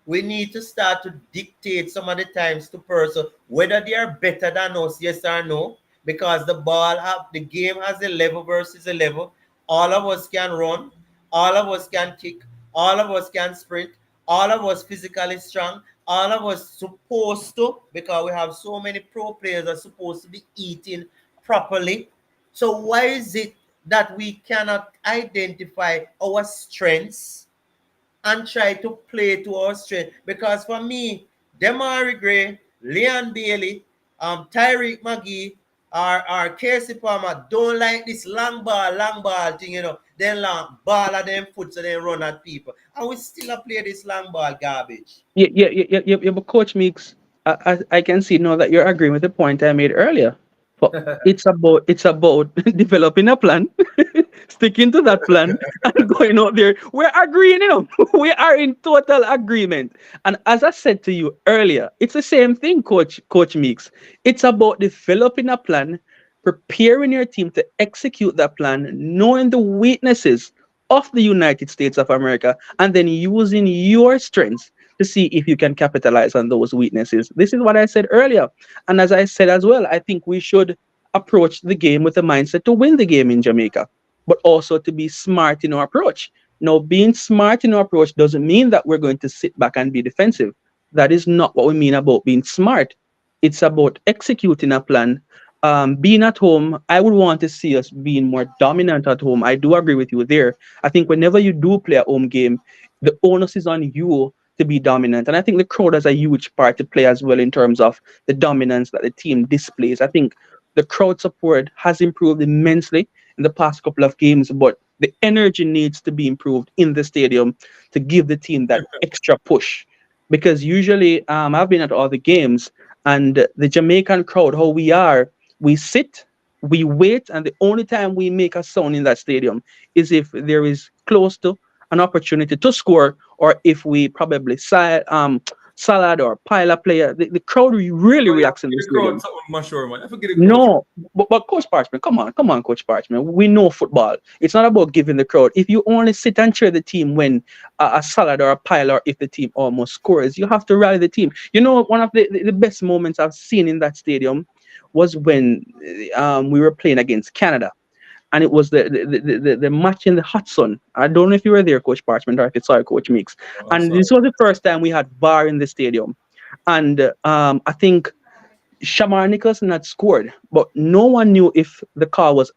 We need to start to dictate some of the times to person whether they are better than us, yes or no, because the game has a level versus a level. All of us can run, all of us can kick, all of us can sprint, all of us physically strong, all of us supposed to, because we have so many pro players are supposed to be eating properly. So why is it that we cannot identify our strengths and try to play to our strength? Because for me, Demari Gray, Leon Bailey, Tyreek McGee, or Casey Palmer don't like this long ball thing, Then long ball at them foot so they run at people. And we still play this long ball garbage. Yeah, but coach Mix, I can see now that you're agreeing with the point I made earlier. But it's about developing a plan, sticking to that plan, and going out there. We're agreeing. We are in total agreement. And as I said to you earlier, it's the same thing, Coach Meeks. It's about developing a plan, preparing your team to execute that plan, knowing the weaknesses of the United States of America, and then using your strengths to see if you can capitalize on those weaknesses. This is what I said earlier. And as I said as well, I think we should approach the game with a mindset to win the game in Jamaica, but also to be smart in our approach. Now, being smart in our approach doesn't mean that we're going to sit back and be defensive. That is not what we mean about being smart. It's about executing a plan. Being at home, I would want to see us being more dominant at home. I do agree with you there. I think whenever you do play a home game, the onus is on you to be dominant. And I think the crowd has a huge part to play as well in terms of the dominance that the team displays. I think the crowd support has improved immensely in the past couple of games, but the energy needs to be improved in the stadium to give the team that extra push. Because usually, I've been at all the games, and the Jamaican crowd, how we are, we sit, we wait, and the only time we make a sound in that stadium is if there is close to an opportunity to score, or if we probably Salad or Pila player, the crowd really Oh, yeah, reacts in the the crowd, stadium. something my sure, man. I forget the crowd. No, but Coach Parchment, come on, Coach Parchment. We know football. It's not about giving the crowd. If you only sit and cheer the team when a Salad or a Pile or if the team almost scores, you have to rally the team. You know, one of the best moments I've seen in that stadium was when we were playing against Canada. And it was the match in the hot sun. I don't know if you were there, Coach Parchment, or if it's sorry, Coach Meeks. Oh, And sorry. this was the first time we had VAR in the stadium. And I think Shamar Nicholson had scored, but no one knew if the call was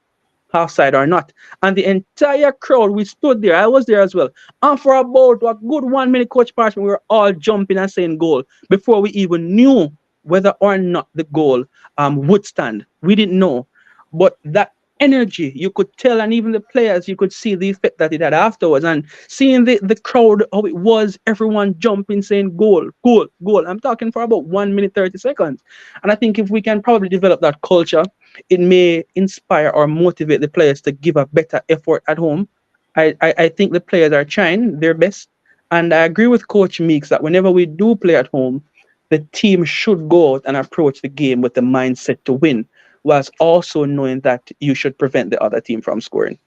offside or not. And the entire crowd, we stood there. I was there as well. And for about a good 1 minute, Coach Parchment, we were all jumping and saying goal before we even knew whether or not the goal would stand. We didn't know. But that energy, you could tell, and even the players, you could see the effect that it had afterwards. And seeing the crowd, how it was, everyone jumping, saying goal, goal, goal. I'm talking for about 1 minute, 30 seconds. And I think if we can probably develop that culture, it may inspire or motivate the players to give a better effort at home. I think the players are trying their best. And I agree with Coach Meeks that whenever we do play at home, the team should go out and approach the game with the mindset to win, whilst also knowing that you should prevent the other team from scoring.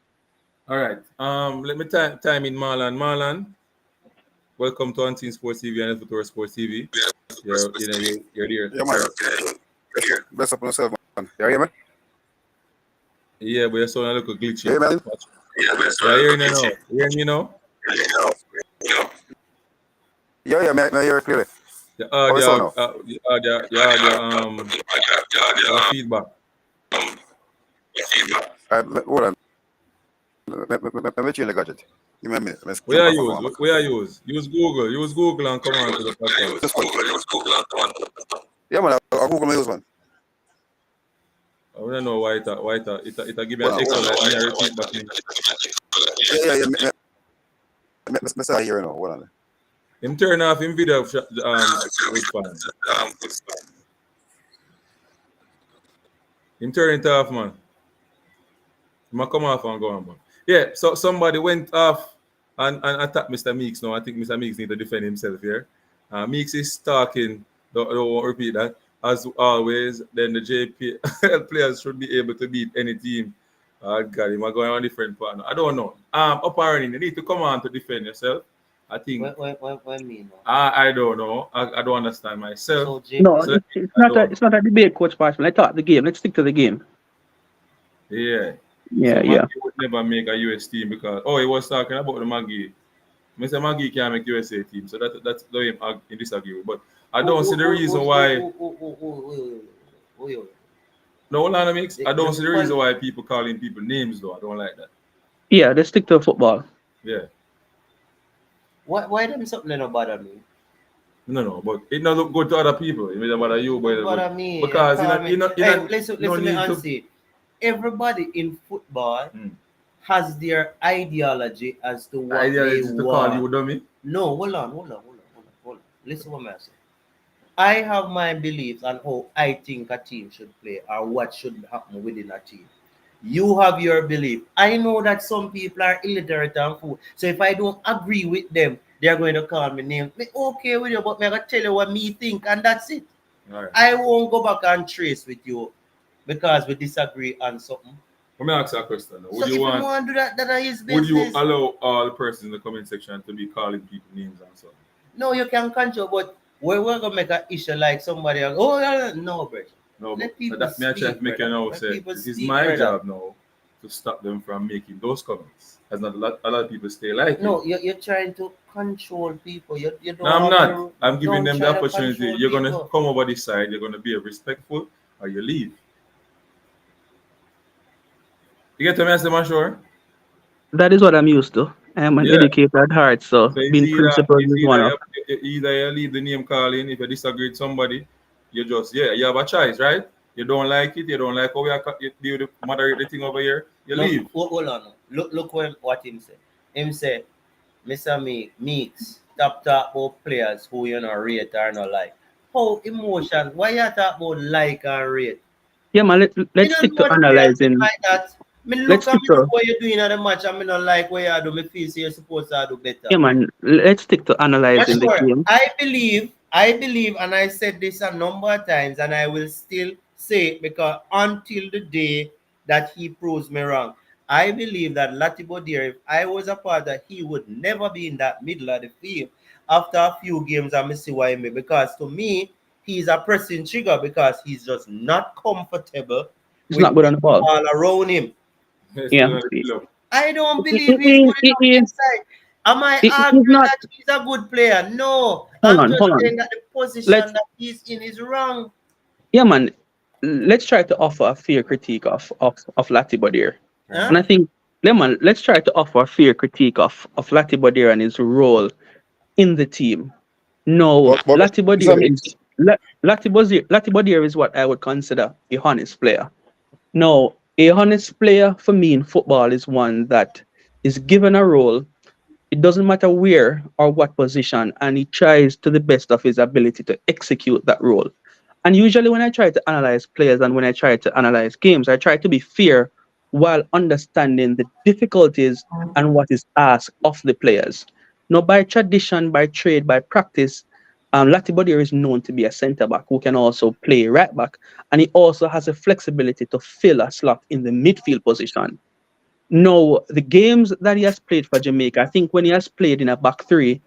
All right. Let me time in Marlon. Marlon, welcome to Unseen Sports TV and Futura Sports TV. You're there. Yeah, man. Bless up on yourself, man. You hear me? Yeah, but you're sounding a little glitchy. Yeah, man. Yeah, hearing you now. You hearing me now? Yeah, man. I hear it clearly. The How is it audio, feedback. Hold on. Let me change the gadget. Give me a minute. Where are you? Where are you? Use Google. Use Google and come on to the platform. This one. Yeah, man. I'll Google my use, man. I don't know why it give me an echo like me. I repeat back in. Yeah. Let's start here now. Hold on. Him turn off him video with fine. Him turn it off, man. Him come off and go on, man. Yeah, so somebody went off and attacked Mr. Meeks now. I think Mr. Meeks need to defend himself here. Meeks is talking, don't repeat that. As always, then the JP players should be able to beat any team. God, him are going on a different partner. I don't know. Up and running, you need to come on to defend yourself. I think. What mean? I don't know. I don't understand myself. So, No, So, it's not a debate, Coach Parchment. Let's talk the game. Let's stick to the game. Yeah. Yeah, So yeah. Maggie would never make a US team because he was talking about the Maggie. Mr. Maggie can't make USA team, so that's the him in disagree. But I don't see the reason why. No, hold on, Mix. I don't see the reason why people calling people names though. I don't like that. Yeah, let's stick to football. Yeah. Why them something don't bother me? No, but it not look good to other people. It doesn't bother you, but Bother me. because Listen no me need and to. see. Everybody in football has their ideology as to what Idea they is to want. call you dummy. No, hold on. Listen what I'm saying. I have my beliefs on how I think a team should play or what should happen within a team. You have your belief. I know that some people are illiterate and fool. So if I don't agree with them, they're going to call me names. Me okay with you, but I'm going to tell you what me think, and that's it. All right. I won't go back and trace with you because we disagree on something. Let me ask you a question. So if you want to do that, that is business. Would you allow all the persons in the comment section to be calling people names and so on? No, you can control, but we're going to make an issue like somebody else. Oh, no, bro. No, Let but people that me speak, I make you know Let say people this is speak, my brother. job now to stop them from making those comments. As not a lot of people stay like No, it. you're trying to control people. You don't No, I'm have not. to- I'm giving don't them the try to opportunity. control You're gonna people. come over this side, you're gonna be respectful, or you leave. You get to me, I'm sure? That is what I'm used to. I am an Yeah. educator at heart, so So it's being principled is one of. either you leave the name calling. If you disagree with somebody, you just you have a choice, right? You don't like it, you don't like how you deal with moderate the thing over here, you No, leave. hold on. Look what him said. Him said, Mr. Meeks, talk about players who you know rate or not like. How emotion? Why you talk about like and rate? Yeah, man, Me let's don't stick know to the players analyzing. like that. Me Let's look at stick me to look what you're doing at the match and me not like what you do. Me feel say you're supposed to do better. yeah, man. Let's stick to But analyzing the sure, game. I believe I believe, and I said this a number of times, and I will still say it because until the day that he proves me wrong, I believe that Latibodier, if I was a part that he would never be in that middle of the field after a few games. I see why me, because to me, he's a pressing trigger because he's just not comfortable He's with not good on the ball. all around him. Yes, Yeah. look. I don't He, believe he's good he, enough he is, inside. Am I he's arguing not. that he's a good player? No. Hold I'm on, just hold on. saying that the position Let's, that he's in is wrong. yeah, man. Let's try to offer a fair critique of Latibodier. Huh? And I think, yeah, man, let's try to offer a fair critique of Latibodier and his role in the team. No, But Mr. Mix, Latibodier is what I would consider a honest player. No, a honest player for me in football is one that is given a role. It doesn't matter where or what position, and he tries to the best of his ability to execute that role. And usually, when I try to analyze players and when I try to analyze games, I try to be fair while understanding the difficulties and what is asked of the players. Now, by tradition, by trade, by practice, Latibodier is known to be a centre back who can also play right back, and he also has a flexibility to fill a slot in the midfield position. No, the games that he has played for Jamaica, I think when he has played in a back three,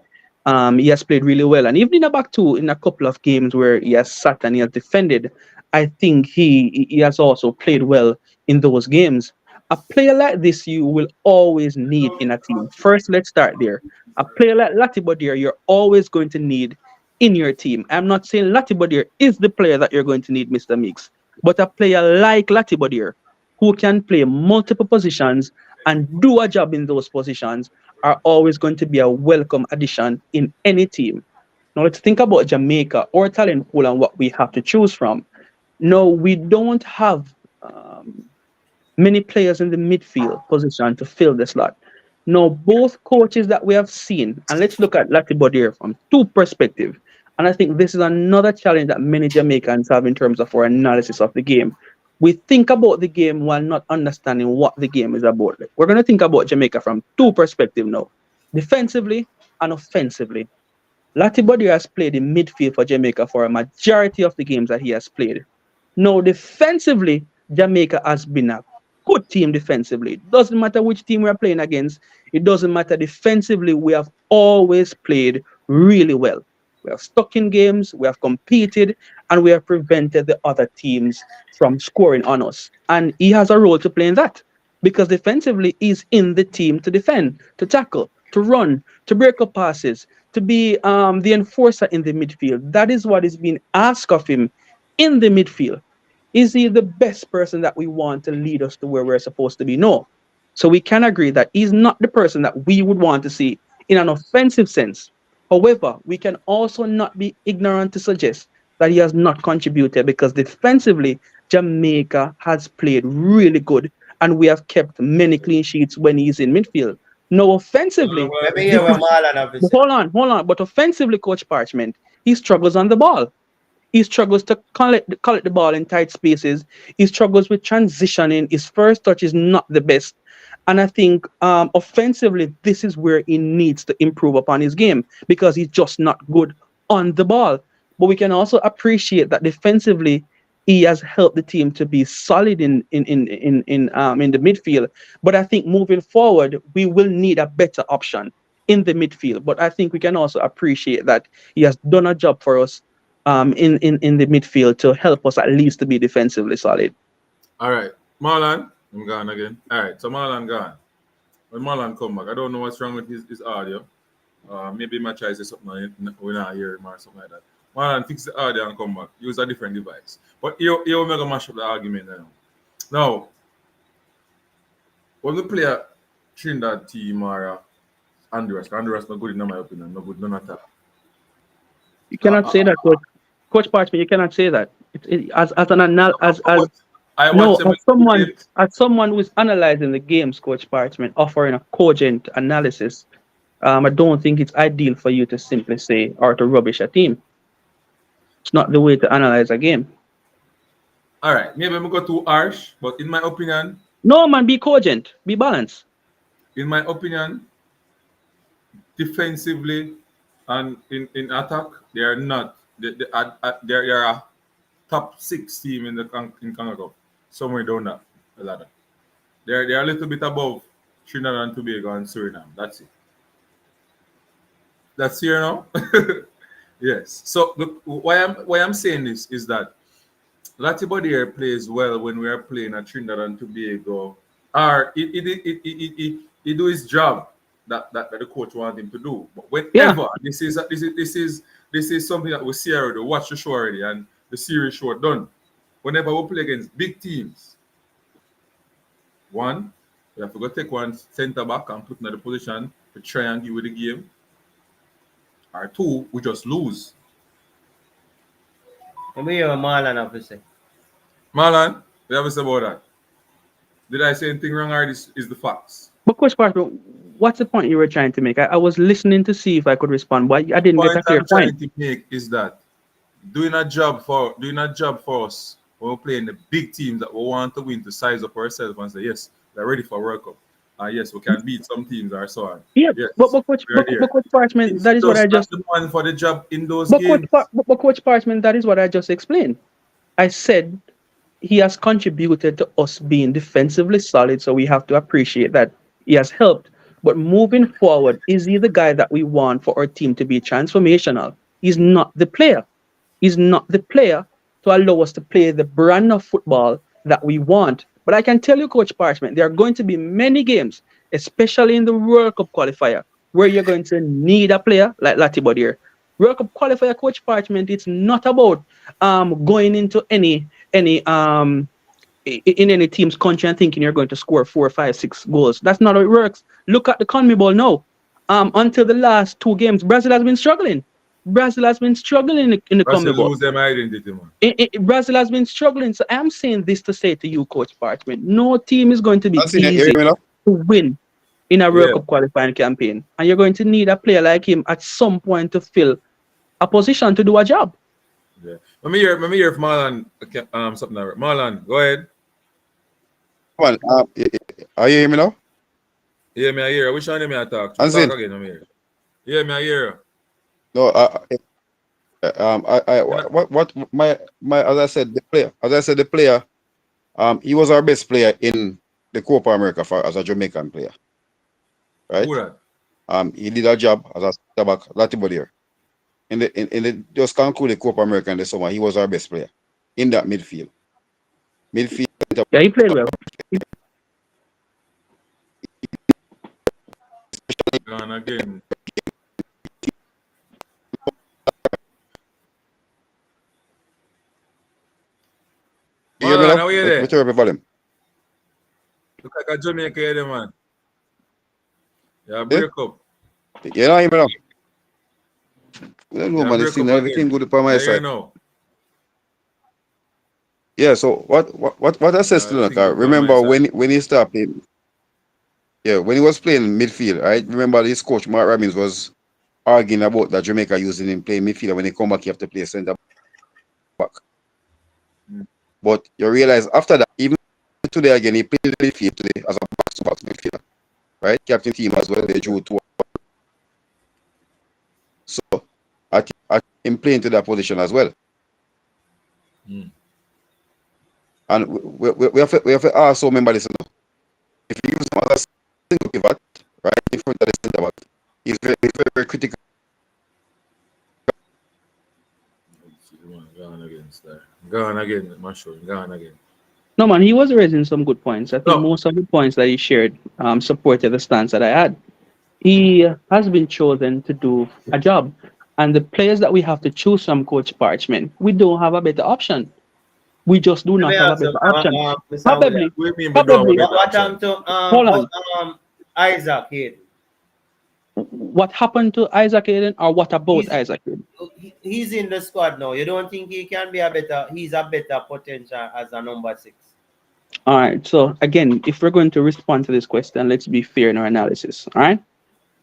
he has played really well. And even in a back two, in a couple of games where he has sat and he has defended, I think he has also played well in those games. A player like this, you will always need in a team. First, let's start there. A player like Latibodier, you're always going to need in your team. I'm not saying Latibodier is the player that you're going to need, Mr. Meeks, but a player like Latibodier who can play multiple positions and do a job in those positions are always going to be a welcome addition in any team. Now let's think about Jamaica or talent pool and what we have to choose from. No, we don't have many players in the midfield position to fill the slot. Now, both coaches that we have seen, and let's look at Latibodier from two perspectives. And I think this is another challenge that many Jamaicans have in terms of our analysis of the game. We think about the game while not understanding what the game is about. We're going to think about Jamaica from two perspectives now, defensively and offensively. Latibodier has played in midfield for Jamaica for a majority of the games that he has played. Now, defensively, Jamaica has been a good team defensively. It doesn't matter which team we're playing against. It doesn't matter defensively. We have always played really well. We have stuck in games, we have competed, and we have prevented the other teams from scoring on us. And he has a role to play in that because defensively, he's in the team to defend, to tackle, to run, to break up passes, to be the enforcer in the midfield. That is what is being asked of him in the midfield. Is he the best person that we want to lead us to where we're supposed to be? No. So we can agree that he's not the person that we would want to see in an offensive sense. However, we can also not be ignorant to suggest that he has not contributed because defensively, Jamaica has played really good and we have kept many clean sheets when he's in midfield. No, offensively, Let me hear what Marlon have to say. hold on. But offensively, Coach Parchment, he struggles on the ball. He struggles to collect the ball in tight spaces. He struggles with transitioning. His first touch is not the best. And I think offensively, this is where he needs to improve upon his game because he's just not good on the ball. But we can also appreciate that defensively, he has helped the team to be solid in the midfield. But I think moving forward, we will need a better option in the midfield. But I think we can also appreciate that he has done a job for us in the midfield to help us at least to be defensively solid. All right. Marlon, I'm gone again. All right. So Marlon gone. When Marlon come back, I don't know what's wrong with his audio. Maybe my try to say something we're not hearing him or something like that. Marlon, fix the audio and come back. Use a different device. But you will make a mash up the argument now. Now, when we play a Trinidad team or Honduras not good in my opinion. No good, none at all. You cannot say that, Coach Parchment. You cannot say that. As someone who is analyzing the games, Coach Parchment, offering a cogent analysis, I don't think it's ideal for you to simply say or to rubbish a team. It's not the way to analyze a game. All right, maybe I'm go too harsh, but in my opinion, no man, be cogent, be balanced. In my opinion, defensively, And in attack, they are not. They're a top 6 team in the in Congo Cup. Somewhere down that the ladder. They're a little bit above Trinidad and Tobago and Suriname. That's it. That's here now. Yes. So why I'm saying this is that Latibodier plays well when we are playing at Trinidad and Tobago. Or he do his job that the coach wants him to do. But whenever this is something that we see already, watch the show already, and the series show done. Whenever we play against big teams, one, we have to go take one center back and put in the position to try and give with the game. Or two, we just lose. Let me hear what Marlon have to say. Marlon, what have to say about that? Did I say anything wrong, or this is the facts? But Coach Parchment, what's the point you were trying to make? I was listening to see if I could respond, but I didn't get a clear I'm trying point. to make is that doing a job for us when we're playing the big teams that we want to win, to size up ourselves and say, yes, we're ready for World Cup. Yes, we can beat some teams or so on. Yeah, yes, but Coach Parchment, that is what I just. The one for the job in those But games. Coach Parchment, that is what I just explained. I said he has contributed to us being defensively solid, so we have to appreciate that he has helped. But moving forward, is he the guy that we want for our team to be transformational? He's not the player. He's not the player to allow us to play the brand of football that we want. But I can tell you, Coach Parchment, there are going to be many games, especially in the World Cup qualifier, where you're going to need a player like Latibodier. World Cup qualifier, Coach Parchment, it's not about going into any in any team's country and thinking you're going to score 4, 5, 6 goals. That's not how it works. Look at the CONMEBOL now. Until the last 2 games, Brazil has been struggling. Brazil has been struggling in the Brazil CONMEBOL. lose them identity, man. Brazil has been struggling. So I'm saying this to say to you, Coach Parchment, no team is going to be easy to win in a World Cup qualifying campaign. And you're going to need a player like him at some point to fill a position to do a job. Yeah. Let me hear if Marlon something like that. Marlon, go ahead. Come on, are you hearing me now? Yeah, me I hear. Which one me I talk? Talk again, I'm here. Yeah, me I hear. No, what my as I said the player, he was our best player in the Copa America as a Jamaican player, right? Who that? He did a job as a center back, Latibodier. In the just conclude the Copa America in the summer, he was our best player in that midfield. Yeah, he played well. Gone again. Marlon, how are you there? Which volume? Look like a Jamaica here, man. Yeah, break up. You know him now. No, man, it's everything good upon my side. Yeah, so what I said to remember when he started playing, when he was playing midfield, right? Remember his coach Mark Robbins was arguing about that Jamaica using him playing midfield. When he come back, you have to play center back. But you realize after that, even today again, he played midfield today as a box-to-box midfielder, right? Captain team as well, they drew 2. So I think him playing to that position as well. And we have to also remember this. If you use him as a single pivot, right, in front of the center back, he's very, very critical. Gone again, Marshall. Gone again. No, man, he was raising some good points. I think most of the points that he shared supported the stance that I had. He has been chosen to do a job. And the players that we have to choose from, Coach Parchment, we don't have a better option. We just do not have a better option. Probably. What happened to Isaac Hayden? What happened to Isaac Hayden, or what about Isaac Hayden? He's in the squad now. You don't think he can be he's a better potential as a number 6? All right. So again, if we're going to respond to this question, let's be fair in our analysis. All right.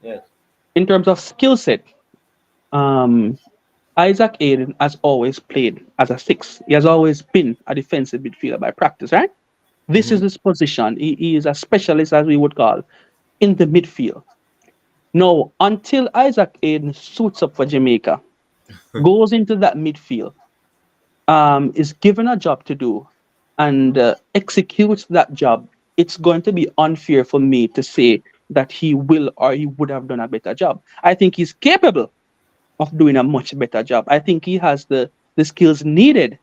Yes. In terms of skill set, Isaac Hayden has always played as a 6. He has always been a defensive midfielder by practice, right? This is his position. He is a specialist, as we would call, in the midfield. No, until Isaac Hayden suits up for Jamaica, goes into that midfield, is given a job to do, and executes that job, it's going to be unfair for me to say that he will or he would have done a better job. I think he's capable of doing a much better job. I think he has the skills needed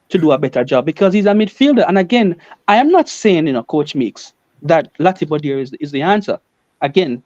to do a better job because he's a midfielder. And again, I am not saying, Coach Meeks, that Latibodir is the answer. Again,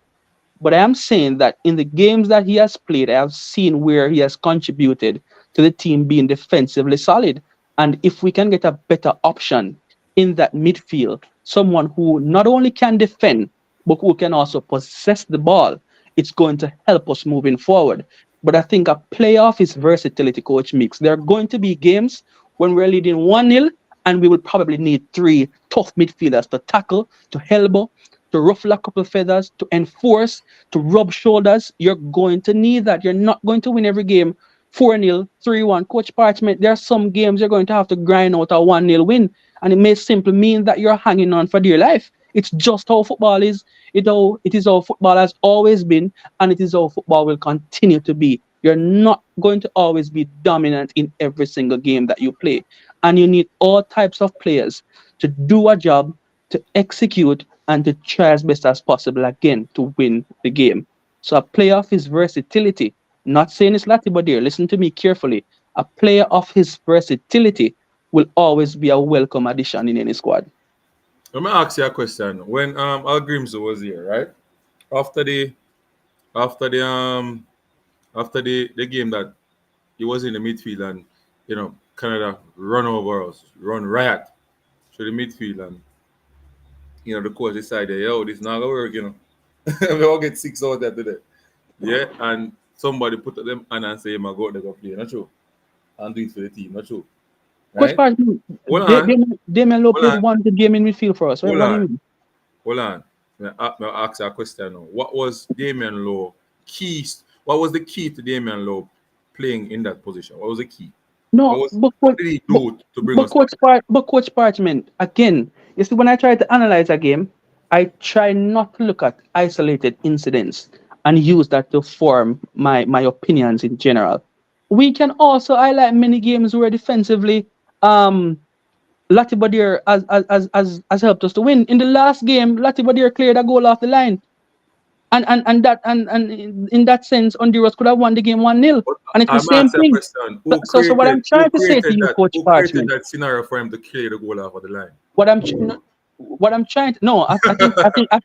but I am saying that in the games that he has played, I have seen where he has contributed to the team being defensively solid. And if we can get a better option in that midfield, someone who not only can defend, but who can also possess the ball, it's going to help us moving forward. But I think a playoff is versatility, Coach Mix. There are going to be games when we're leading 1-0, and we will probably need 3 tough midfielders to tackle, to elbow, to ruffle a couple feathers, to enforce, to rub shoulders. You're going to need that. You're not going to win every game 4-0, 3-1. Coach Parchment, there are some games you're going to have to grind out a 1-0 win, and it may simply mean that you're hanging on for dear life. It's just how football is. It is how football has always been, and it is how football will continue to be. You're not going to always be dominant in every single game that you play. And you need all types of players to do a job, to execute, and to try as best as possible again to win the game. So a player of his versatility, not saying it's Latibodir, listen to me carefully. A player of his versatility will always be a welcome addition in any squad. Let me ask you a question. When Al Grimsby was here, right? After the game that he was in the midfield and Canada run over us, run riot through the midfield, and the coach decided, yo, this not gonna work, we all get 6 out there today. Yeah, and somebody put them on and say, "My God, they go play." Not true. And do it for the team. Not true. Coach Right? Parchment, Damien Lowe played one good game in midfield for us. Right? What do you mean? Hold on. I'll ask you a question now. What was Damien Lowe keys? What was the key to Damien Lowe playing in that position? What was the key? No, what did he do to bring us? Coach Parchment, again, you see, when I try to analyze a game, I try not to look at isolated incidents and use that to form my opinions in general. We can also highlight many games where defensively, Latibodir has helped us to win. In the last game, Latibodir cleared a goal off the line. And in that sense, Honduras could have won the game 1-0. And it's the same thing. So what I'm trying to say to you, Coach Parchment, that scenario for him to clear the goal off of the line.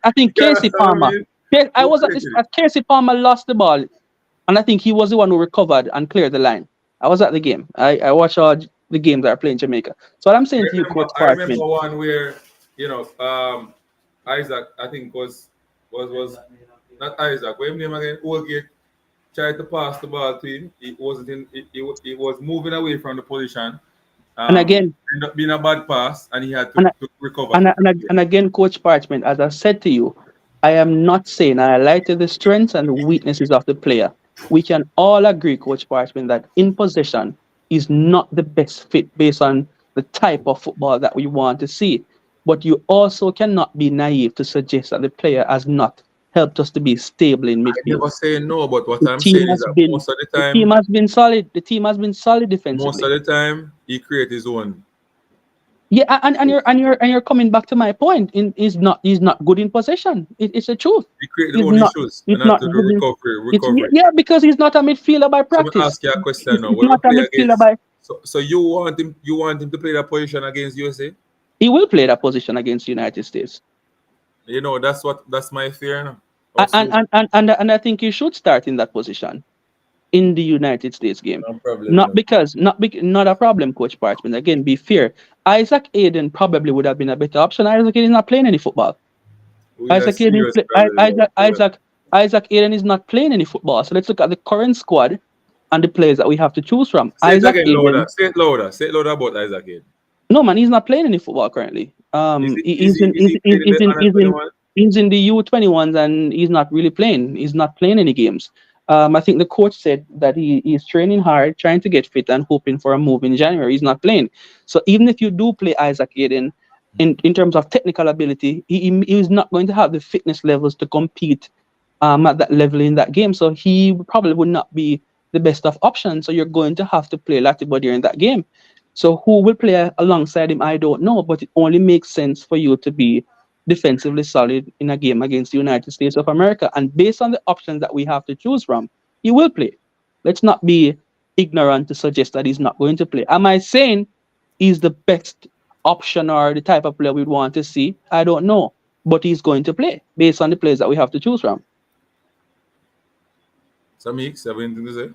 I think Casey Palmer. I was at Casey Palmer lost the ball, and I think he was the one who recovered and cleared the line. I was at the game. I watched all the games that are playing in Jamaica. So what I'm saying to you, Coach Parchment. I remember one where Isaac, I think was not Isaac. What his name again? Oldgate tried to pass the ball to him. It was moving away from the position. And again, ended up being a bad pass, and he had to recover. And again, Coach Parchment, as I said to you, I am not saying I highlighted the strengths and the weaknesses of the player. We can all agree, Coach Parchment, that in possession is not the best fit based on the type of football that we want to see. But you also cannot be naive to suggest that the player has not helped us to be stable in midfield. I never say no, but what I'm saying is that most of the time, the team has been solid. The team has been solid defensively. Most of the time, he creates his own. Yeah, and you're coming back to my point. He's not good in possession. It's the truth. He creates his own issues. He's not to the recovery. Yeah, because he's not a midfielder by practice. So let me ask you a question now. He's not a midfielder by. So you want him to play that position against USA? He will play that position against the United States. That's my fear now. And I think he should start in that position in the United States game. No problem, not a problem, Coach Parchment. Again, be fair. Isaac Hayden probably would have been a better option. Isaac Hayden is not playing any football. Isaac Hayden is not playing any football. So let's look at the current squad and the players that we have to choose from. Say it louder about Isaac Hayden. No, man, he's not playing any football currently. He's in the U21s and he's not really playing. He's not playing any games. I think the coach said that he is training hard, trying to get fit and hoping for a move in January. He's not playing. So even if you do play Isaac Hayden, in terms of technical ability, he is not going to have the fitness levels to compete at that level in that game. So he probably would not be the best of options. So you're going to have to play Latibeaudiere in that game. So who will play alongside him, I don't know, but it only makes sense for you to be defensively solid in a game against the United States of America. And based on the options that we have to choose from, he will play. Let's not be ignorant to suggest that he's not going to play. Am I saying he's the best option or the type of player we'd want to see? I don't know. But he's going to play based on the players that we have to choose from. Samik, you have anything to say?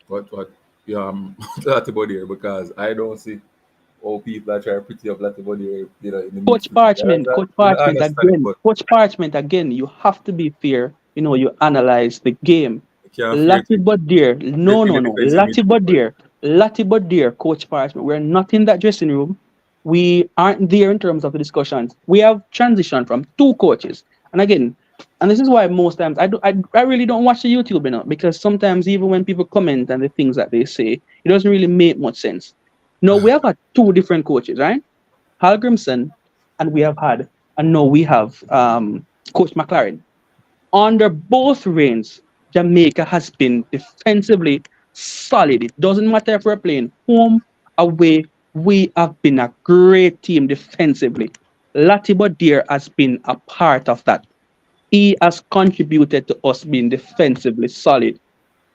What? Yeah, Latibeaudiere, because I don't see all people that try to pretty up Latibeaudiere, in the Coach midfield. Parchment, Coach I Parchment understand it, again, but Coach Parchment again. You have to be fair. You analyze the game. I can't fear to Latibeaudiere, no, getting no, the no. defensive midfield. Latibeaudiere, Coach Parchment. We're not in that dressing room. We aren't there in terms of the discussions. We have transitioned from two coaches, and again, and this is why most times I really don't watch the YouTube, because sometimes even when people comment and the things that they say, it doesn't really make much sense. No, we have had two different coaches, right? Hal Grimson, and we have Coach McLaren. Under both reigns, Jamaica has been defensively solid. It doesn't matter if we're playing home, away, we have been a great team defensively. Latibeaudiere has been a part of that. He has contributed to us being defensively solid.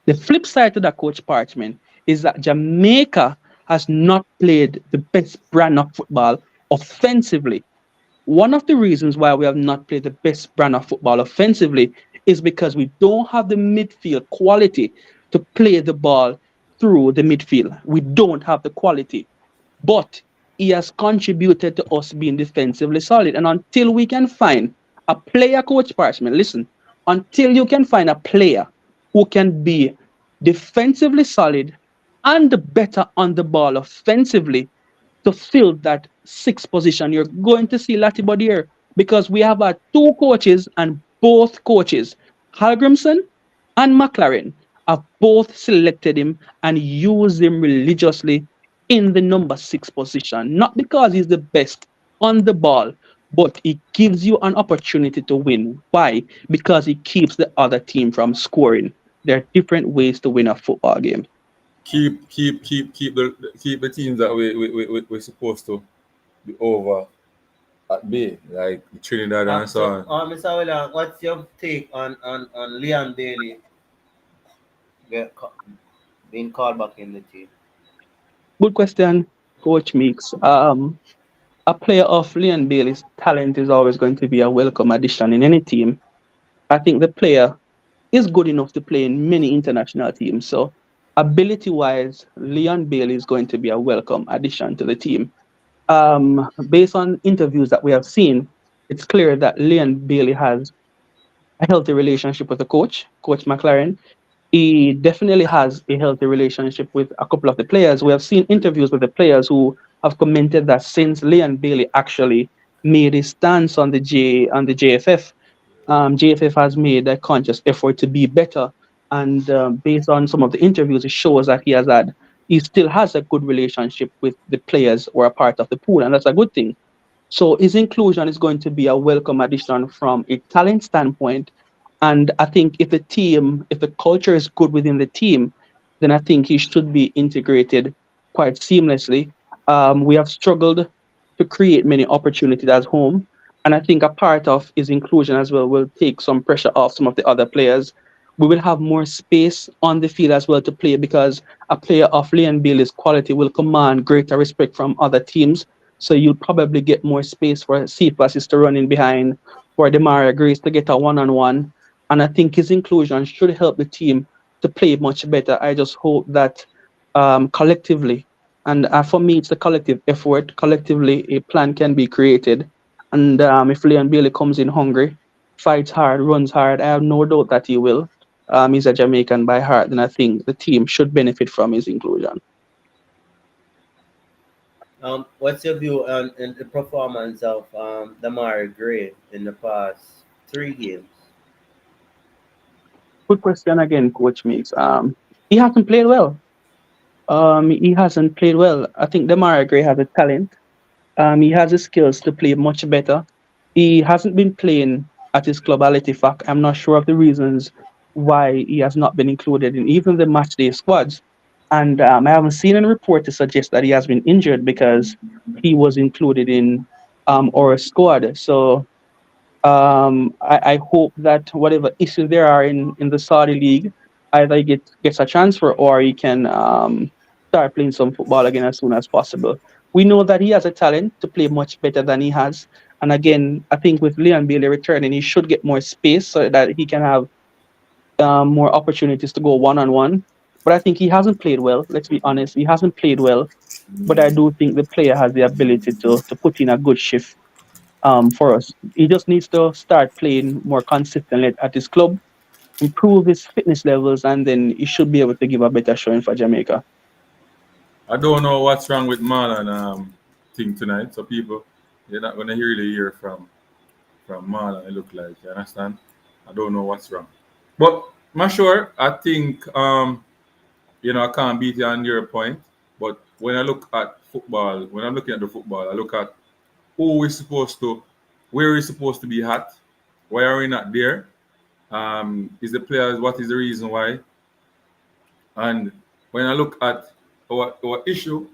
The flip side to that, Coach Parchment, is that Jamaica has not played the best brand of football offensively. One of the reasons why we have not played the best brand of football offensively is because we don't have the midfield quality to play the ball through the midfield. We don't have the quality. But he has contributed to us being defensively solid. And until we can find a player, Coach Parchment, listen, until you can find a player who can be defensively solid and better on the ball offensively to fill that sixth position, you're going to see Latibeaudiere, because we have our two coaches, and both coaches, Halgrimson and McLaren, have both selected him and used him religiously in the number six position. Not because he's the best on the ball, but he gives you an opportunity to win. Why? Because he keeps the other team from scoring. There are different ways to win a football game. Keep the teams that we're supposed to be over at bay, like Trinidad and so on. Mr. William, what's your take on Leon Bailey being called back in the team? Good question, Coach Meeks. A player of Leon Bailey's talent is always going to be a welcome addition in any team. I think the player is good enough to play in many international teams. So, ability-wise, Leon Bailey is going to be a welcome addition to the team. Based on interviews that we have seen, it's clear that Leon Bailey has a healthy relationship with the coach, Coach McLaren. He definitely has a healthy relationship with a couple of the players. We have seen interviews with the players who have commented that since Leon Bailey actually made his stance on the JFF, JFF has made a conscious effort to be better. And based on some of the interviews, it shows that he still has a good relationship with the players who are part of the pool, and that's a good thing. So his inclusion is going to be a welcome addition from a talent standpoint. And I think if the culture is good within the team, then I think he should be integrated quite seamlessly. We have struggled to create many opportunities at home. And I think a part of his inclusion as well will take some pressure off some of the other players. We will have more space on the field as well to play, because a player of Leon Bailey's quality will command greater respect from other teams. So you'll probably get more space for Cephas to run in behind, for Demaria Grace to get a one-on-one. And I think his inclusion should help the team to play much better. I just hope that collectively, and for me, it's the collective effort. Collectively, a plan can be created. And if Leon Bailey comes in hungry, fights hard, runs hard, I have no doubt that he will. He's a Jamaican by heart, and I think the team should benefit from his inclusion. What's your view on the performance of Damari Gray in the past 3 games? Good question again, Coach Mix. He hasn't played well. He hasn't played well. I think Damari Gray has a talent. He has the skills to play much better. He hasn't been playing at his club Al-Ettifaq. I'm not sure of the reasons why he has not been included in even the match day squads. And I haven't seen any report to suggest that he has been injured because he was included in our squad. So I hope that whatever issues there are in the Saudi league, either he gets a transfer or he can start playing some football again as soon as possible. We know that he has a talent to play much better than he has. And again, I think with Leon Bailey returning, he should get more space so that he can have more opportunities to go one on one. But I think he hasn't played well. Let's be honest, he hasn't played well. But I do think the player has the ability to put in a good shift for us. He just needs to start playing more consistently at his club, improve his fitness levels, and then he should be able to give a better showing for Jamaica. I don't know what's wrong with Marlon thing tonight. So people, you're not gonna really hear from Marlon. It look like, you understand? I don't know what's wrong, but I'm sure. I think I can't beat you on your point. But when I look at football, when I'm looking at the football, I look at who we're supposed to, where we're supposed to be at. Why are we not there? Is the players? What is the reason why? And when I look at our issue,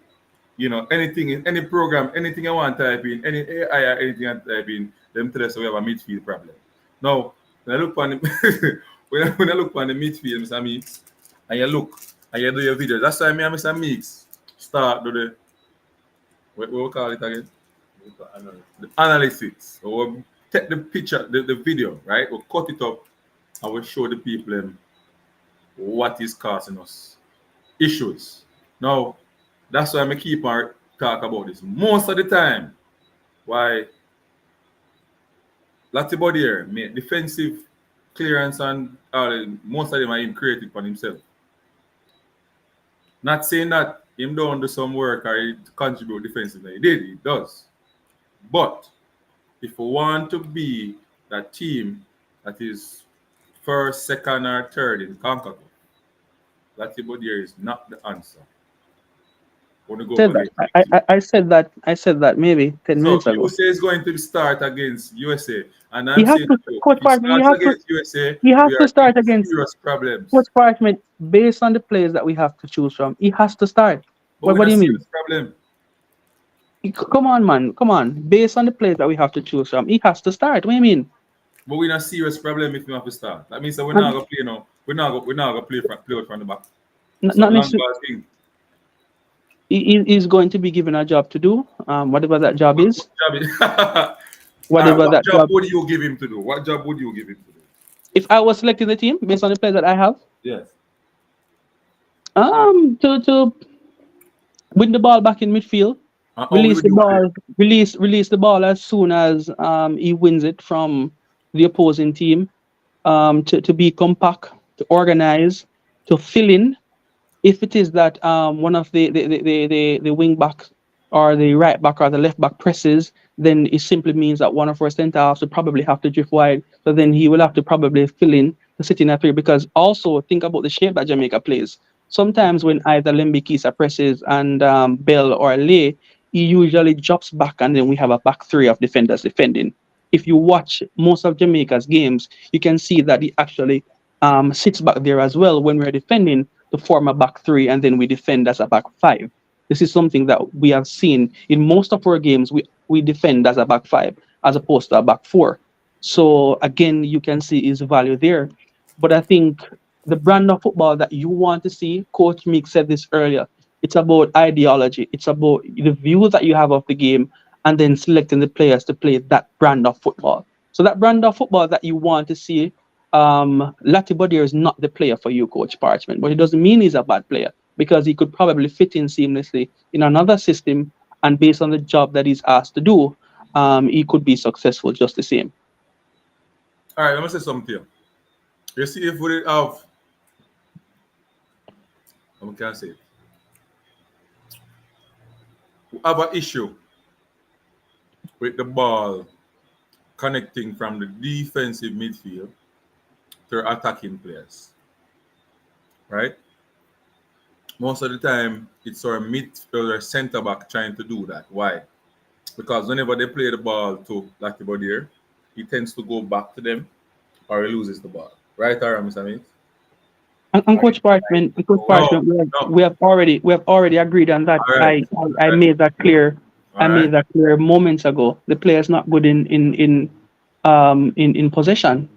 anything in any program, anything I want to type in, any AI or anything I type in, them tell us we have a midfield problem. Now, when I look on the when I look on the midfield, Mr. Meeks, and you look and you do your videos, that's why me and Mr. Meeks start do the what we call it again? The analytics. So we'll take the picture, the video, right? We'll cut it up and we'll show the people what is causing us issues. Now, that's why I keep on talk about this. Most of the time, why Latibody here make defensive clearance and most of them are him creative for himself. Not saying that him don't do some work or he contribute defensively. He does. But if we want to be that team that is first, second, or third in CONCACAF, Latibody here is not the answer. Want to go Said for that. the I said that maybe 10 minutes So ago. USA is going to start against USA, and He I'm has saying to, to you, Coach if he Parchment. starts against USA, He has we to are in start against serious problems. Coach Parchment based on the players that we have to choose from. He has to start. But we're What in do a you mean? serious problem. Come on, man. Come on. Based on the players that we have to choose from, he has to start. What do you mean? But we're in a serious problem if we have to start. That means that we're And not gonna play now. We're not gonna play out from the back. It's a not long necessarily. ball thing. He's going to be given a job to do. Whatever that job What is. job is All right, Whatever what that job job. would you give him to do? What job would you give him to do? If I was selecting the team based on the players that I have, Yes. to win the ball back in midfield, And how we release would the do it? ball, release the ball as soon as he wins it from the opposing team. To be compact, to organize, to fill in. If it is that one of the wing back or the right back or the left back presses, then it simply means that one of our centre halves will probably have to drift wide. So then he will have to probably fill in to sit in at three. Because also think about the shape that Jamaica plays. Sometimes when either Lembikisa presses and Bell or Lay, he usually drops back and then we have a back three of defenders defending. If you watch most of Jamaica's games, you can see that he actually sits back there as well when we're defending to form a back three and then we defend as a back five. This is something that we have seen in most of our games. We defend as a back five as opposed to a back four. So again, you can see his value there. But I think the brand of football that you want to see, Coach Meek said this earlier, it's about ideology. It's about the view that you have of the game and then selecting the players to play that brand of football. So that brand of football that you want to see, Latibodier is not the player for you, Coach Parchment, but it doesn't mean he's a bad player because he could probably fit in seamlessly in another system, and based on the job that he's asked to do, he could be successful just the same. All right, let me say something here. You see, if we have, how can I say it? We have an issue with the ball connecting from the defensive midfield to attacking players, right? Most of the time, it's our midfielder center back trying to do that. Why? because whenever they play the ball to Lucky Bodier, he tends to go back to them or he loses the ball. Right or wrong, Mr. Mix? And Coach No, Parchment, no. we have already agreed on that. All right. I made that clear. I All made right. that clear moments ago. The player is not good in possession.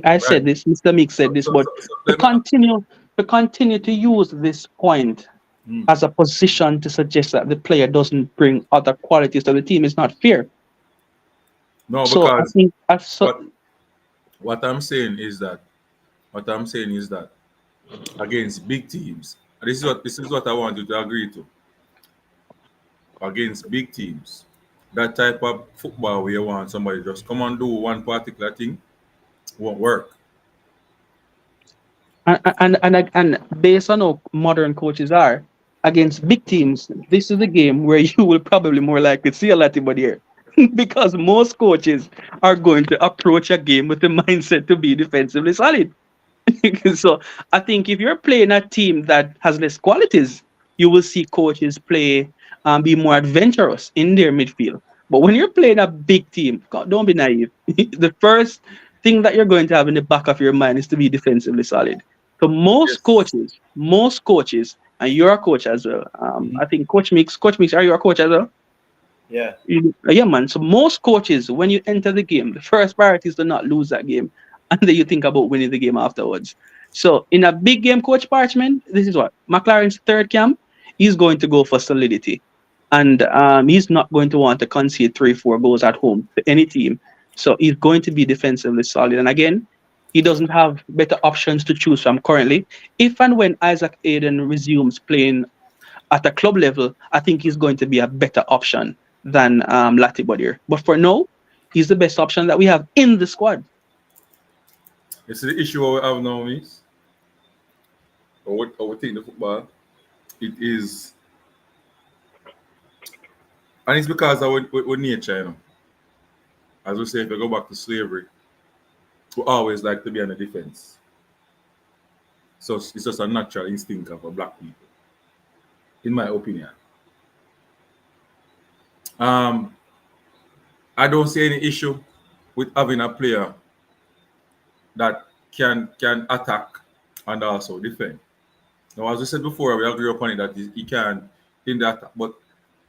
I Right. said this. Mr. Meek So, said this, so, but so, so to let me, continue to use this point Hmm. as a position to suggest that the player doesn't bring other qualities to the team is not fair. No, So I because think what what I'm saying is that what I'm saying is that against big teams, and this is what I want you to agree to. Against big teams, that type of football where you want somebody just come and do one particular thing won't work. and based on how modern coaches are against big teams, this is the game where you will probably more likely see a Latin here. Because most coaches are going to approach a game with the mindset to be defensively solid. So I think if you're playing a team that has less qualities, you will see coaches play be more adventurous in their midfield. But when you're playing a big team, God, don't be naive. The first thing that you're going to have in the back of your mind is to be defensively solid. So Yes. most coaches, and you're a coach as well. Mhm. I think Coach Mix, are you a coach as well? Yeah. Yeah, man. So most coaches, when you enter the game, the first priority is to not lose that game, and then you think about winning the game afterwards. So in a big game, Coach Parchment, this is what McLaren's third camp. He's going to go for solidity, and he's not going to want to concede 3-4 goals at home to any team. So he's going to be defensively solid. And again, he doesn't have better options to choose from currently. If and when Isaac Hayden resumes playing at a club level, I think he's going to be a better option than Latibodier. But for now, he's the best option that we have in the squad. It's the issue we have now, is or we think the football. It is, and it's because of our nature, As we say, if you go back to slavery, we always like to be on the defense. So it's just a natural instinct of a black people, in my opinion. Um, I don't see any issue with having a player that can attack and also defend. Now, as I said before, we agree upon it that he can in the attack, but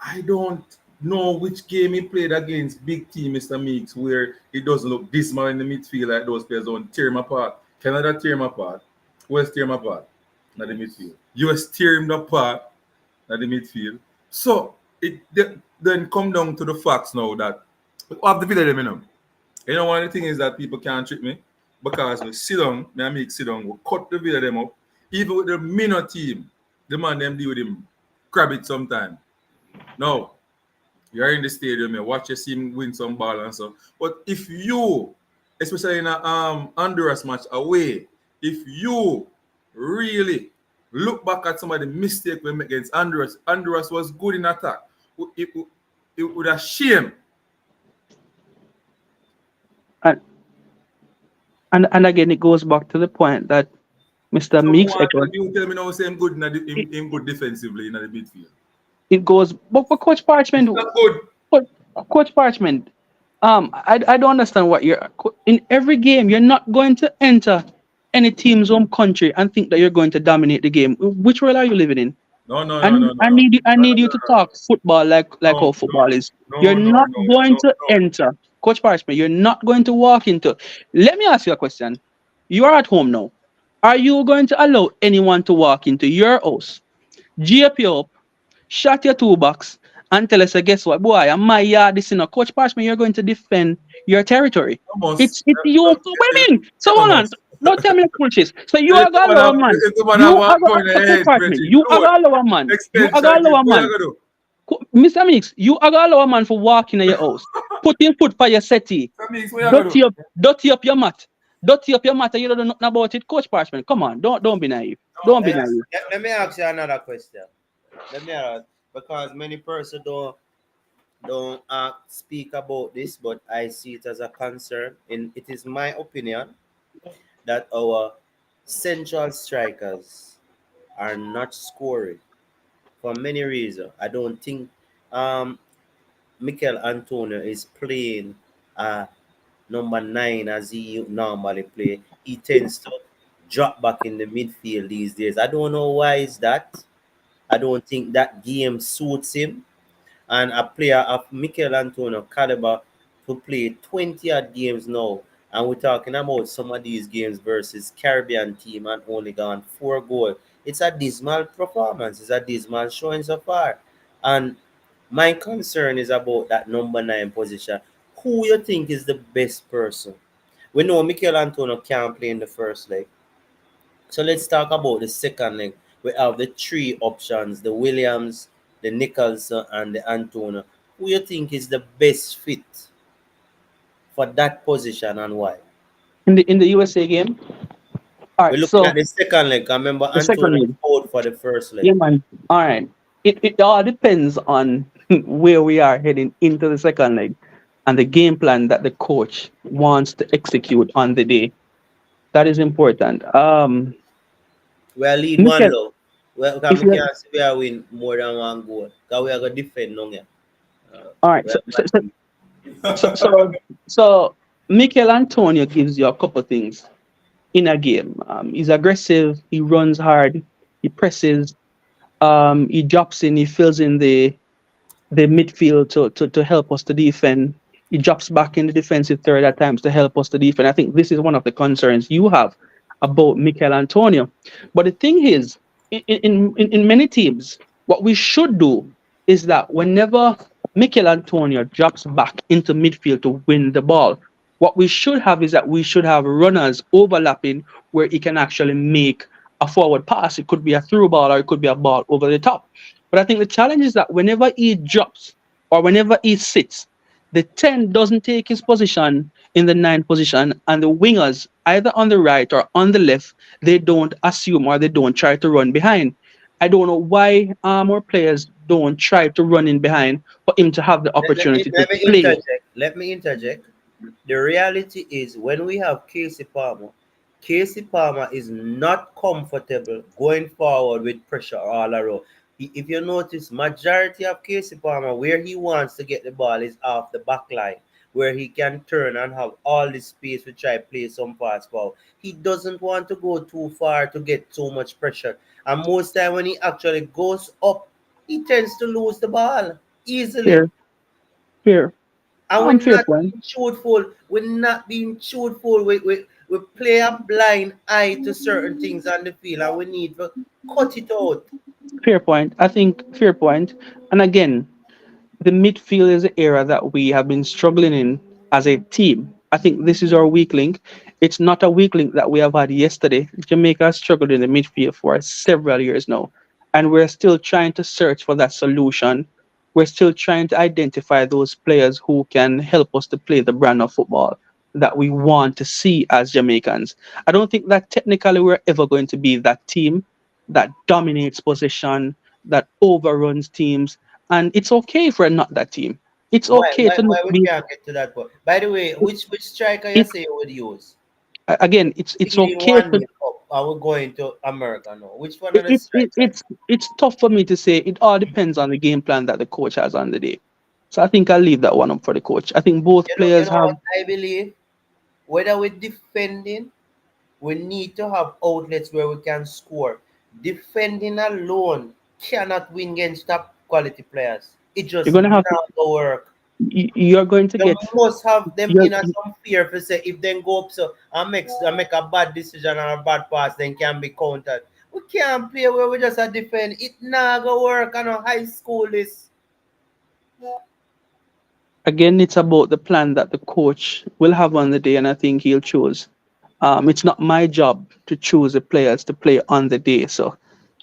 I don't know which game he played against big team, Mr. Meeks, where he doesn't look dismal in the midfield like those players don't tear him apart. Canada tear him apart. West tear him apart. Not the midfield. US tear him apart. Not the midfield. So then come down to the facts now that we have the video them, one of the things is that people can't trick me because we sit down, me and make sit down, we cut the video them up. Even with the minor team, the man them deal with him crab it sometime. No, you're in the stadium, you watch your team win some ball and so. But if you, especially in a Honduras match away, if you really look back at some of the mistake we made against Honduras, Honduras was good in attack. It would have shame. And, and again, it goes back to the point that Mr. So Meeks echoed. you tell me now say him good him good defensively in the midfield. It goes, but for Coach Parchment, It's not good. but Coach Parchment, I don't understand what you're in every game. You're not going to enter any team's home country and think that you're going to dominate the game. Which world are you living in? No, no, no, And no, no, I no. need you. I No, no, need you no, to no, talk football like no, how football is. You're no, no, not no, going no, to no. enter, Coach Parchment. You're not going to walk into. Let me ask you a question. You are at home now. Are you going to allow anyone to walk into your house, jape you up, shut your toolbox, and tell us, guess what, boy, I'm my yard. This in a Coach Parchment. You're going to defend your territory. Almost. It's you. What do you mean? So hold on. Almost. Don't tell me the bullshit. So you If are the gonna man allow a have man. if the man You have are one gonna point in the Coach head, Parchment. Bridget, You are Lord, gonna allow a man. You are extension, gonna allow a what you man. gonna do? Mr. Mix, you are gonna allow a man for walking in your house. Put your foot for your settee. That means what you gonna do? Dirty up your mat. Dirty up your mat and you don't know nothing about it. Coach Parchment, come on. Don't be naive. Don't be naive. Let me ask you another question. Let me ask, because many persons don't speak about this, but I see it as a concern. And it is my opinion that our central strikers are not scoring for many reasons. I don't think um Mikel Antonio is playing number 9 as he normally play, he tends to drop back in the midfield these days. I don't know why is that. I don't think that game suits him. And a player of Mikel Antonio caliber to play 20 odd games now. And we're talking about some of these games versus Caribbean team and only gone 4 goals. It's a dismal performance. It's a dismal showing so far. And my concern is about that number 9 position. Who you think is the best person? We know Mikel Antonio can't play in the first leg. So let's talk about the second leg. We have the three options, the Williams, the Nicholson, and the Antonio. Who you think is the best fit for that position and why? In the USA game. All We're right, looking at so the second leg. I remember the second Antonio leg. out for the first leg. Yeah, man. All right. It all depends on where we are heading into the second leg and the game plan that the coach wants to execute on the day. That is important. We are lead one Mikel, low. Well, if we you can't say we are win more than 1 goal. Because we are going to defend now. Yeah. all right, We are bad team. so so so Mikel Antonio gives you a couple things in a game. He's aggressive. He runs hard. He presses. He drops in. He fills in the midfield to help us to defend. He drops back in the defensive third at times to help us to defend. I think this is one of the concerns you have about Mikel Antonio. But the thing is, in many teams, what we should do is that whenever Mikel Antonio drops back into midfield to win the ball, what we should have is that we should have runners overlapping where he can actually make a forward pass. It could be a through ball or it could be a ball over the top. But I think the challenge is that whenever he drops or whenever he sits, the 10 doesn't take his position in the 9 position, and the wingers, either on the right or on the left, they don't assume or they don't try to run behind. I don't know why our players don't try to run in behind for him to have the opportunity to Let me play. interject. Let me interject. The reality is when we have Casey Palmer is not comfortable going forward with pressure all around. If you notice, majority of Casey Palmer, where he wants to get the ball is off the back line, where he can turn and have all the space to try play some pass ball. He doesn't want to go too far to get so much pressure. And most time when he actually goes up, he tends to lose the ball easily. Fair, fair. And we're Fair not point. being truthful. We're not being truthful. We play a blind eye to certain things on the field and we need to cut it out. Fair point. I think fair point. And again, the midfield is an area that we have been struggling in as a team. I think this is our weak link. It's not a weak link that we have had yesterday. Jamaica has struggled in the midfield for several years now, and we're still trying to search for that solution. We're still trying to identify those players who can help us to play the brand of football that we want to see as Jamaicans. I don't think that technically we're ever going to be that team that dominates possession, that overruns teams, and it's okay if we're not that team. It's Why okay why to not why we be. can't get to that point? By the way, which striker you It, say you would use? again, it's Leading okay one to. nil up. Are we going to America now? Which one of the strikers? It's tough for me to say. It all depends on the game plan that the coach has on the day. So I think I'll leave that one up for the coach. I think both You players know have. what I believe? Whether we're defending, we need to have outlets where we can score. Defending alone cannot win against top quality players. It You're just gonna have to. not gonna work. You're going to You get. must have them You're, in a some fear for say if they go up so and make a bad decision or a bad pass, then can be countered. We can't play where we just a defend. It not gonna work on a high school is. again, it's about the plan that the coach will have on the day, and I think he'll choose. It's not my job to choose the players to play on the day, so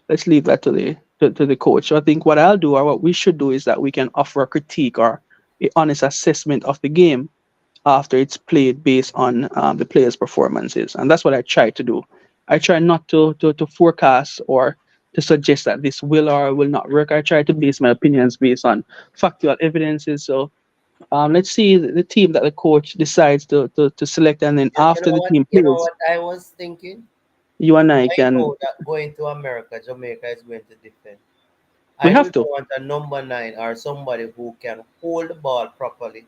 let's leave that to the coach. So I think what I'll do or what we should do is that we can offer a critique or a honest assessment of the game after it's played based on the players' performances, and that's what I try to do. I try not to forecast or to suggest that this will or will not work. I try to base my opinions based on factual evidences. So let's see the team that the coach decides to select, and then after the team You know plays, what I was thinking? you and I I can. know that going to America, Jamaica is going to defend. We I have really to. want a number nine or somebody who can hold the ball properly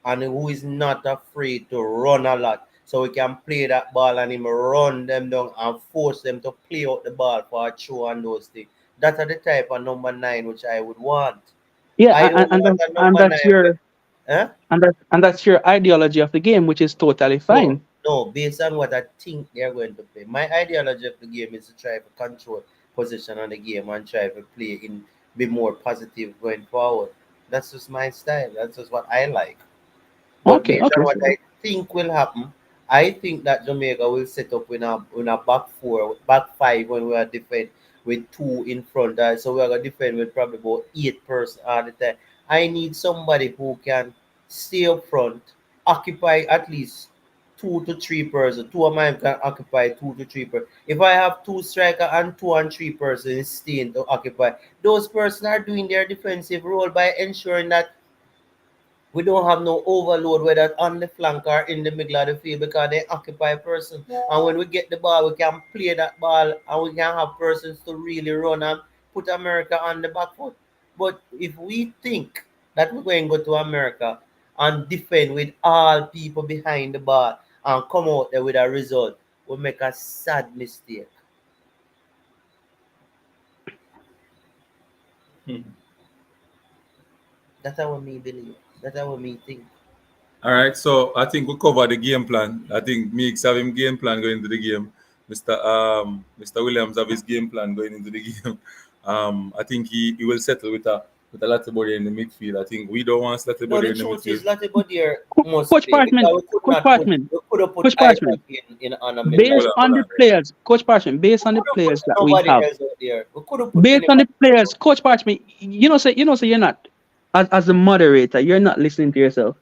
and who is not afraid to run a lot. So we can play that ball and him run them down and force them to play out the ball for a throw and those things. That are the type of number nine which I would want. Yeah, I don't want a and number that's nine with, your huh? and that's your ideology of the game, which is totally No, fine. no, based on what I think they're going to play. My ideology of the game is to try to control position on the game and try to play in be more positive going forward. That's just my style. That's just what I like. But Okay, based on okay. what I think will happen, I think that Jamaica will set up in a back four, back five when we are defend with two in front. So we are gonna defend with probably about 8 person all the time. I need somebody who can stay up front, occupy at least 2 to 3 person. Two of mine can occupy 2 to 3 person. If I have two striker and 2 and 3 persons staying to occupy, those persons are doing their defensive role by ensuring that we don't have no overload whether on the flank or in the middle of the field because they occupy person. And when we get the ball, we can play that ball and we can have persons to really run and put America on the back foot. But if we think that we're going to go to America and defend with all people behind the ball and come out there with a result, we make a sad mistake. Hmm. That's how me believe. That's how me think. All right, so I think we cover the game plan. I think Meeks have him game plan going into the game. Mr. Williams have his game plan going into the game. I think he will settle with a Lattibody in the midfield. I think we don't want No, Lattibody the in the truth is midfield. Latibodier must Coach play Parchment, because we could Coach not put Parchment, we could have put Coach Isaac Parchment. in on a middle of Hold Based the on, on hold the on. field. players, Coach Parchment, based on the We could have put players that we nobody have, else out there. We could have put based on anybody the players, else. Coach Parchment, say you're not as a moderator, you're not listening to yourself.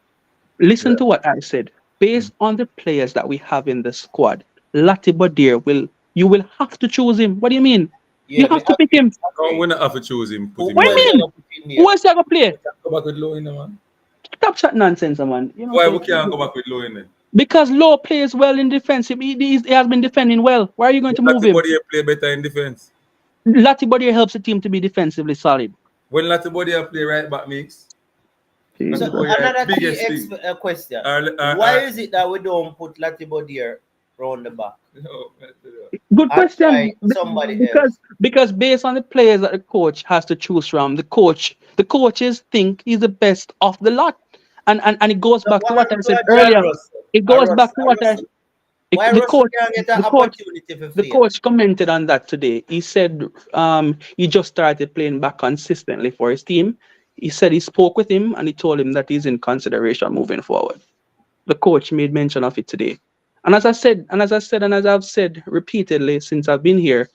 Listen Yeah. to what I said. Mm. Based on the players that we have in the squad, Latibodir you will have to choose him. What do you mean? You Yeah, me have to pick agree, him. No, agree. we're not have to choose him, put him Who What in do there. else you you mean? gonna put in Who there? else you gonna play? We can't go back with low in there, man. Stop chat nonsense, man. Why we can't go back with low in there? Because Low plays well in defense. He has been defending well. Why are you going to move him? Lattibody play better in defense. Latibodir helps the team to be defensively solid. When Lattibody play right back mix, So Jesus. Lattibody another key biggest thing. question: Why Our, is it that we don't put Latibodier round the back no, Good and try question. somebody else? Because based on the players that the coach has to choose from, the coaches think he's the best of the lot. And it goes So back to what what I happened to said a John earlier. Russell? It goes back to A what I Russell? Why the Russell coach can't get an the coach opportunity to the play? coach commented on that today. He said he just started playing back consistently for his team. He said he spoke with him and he told him that he's in consideration moving forward. The coach made mention of it today. And as I've said repeatedly since I've been here,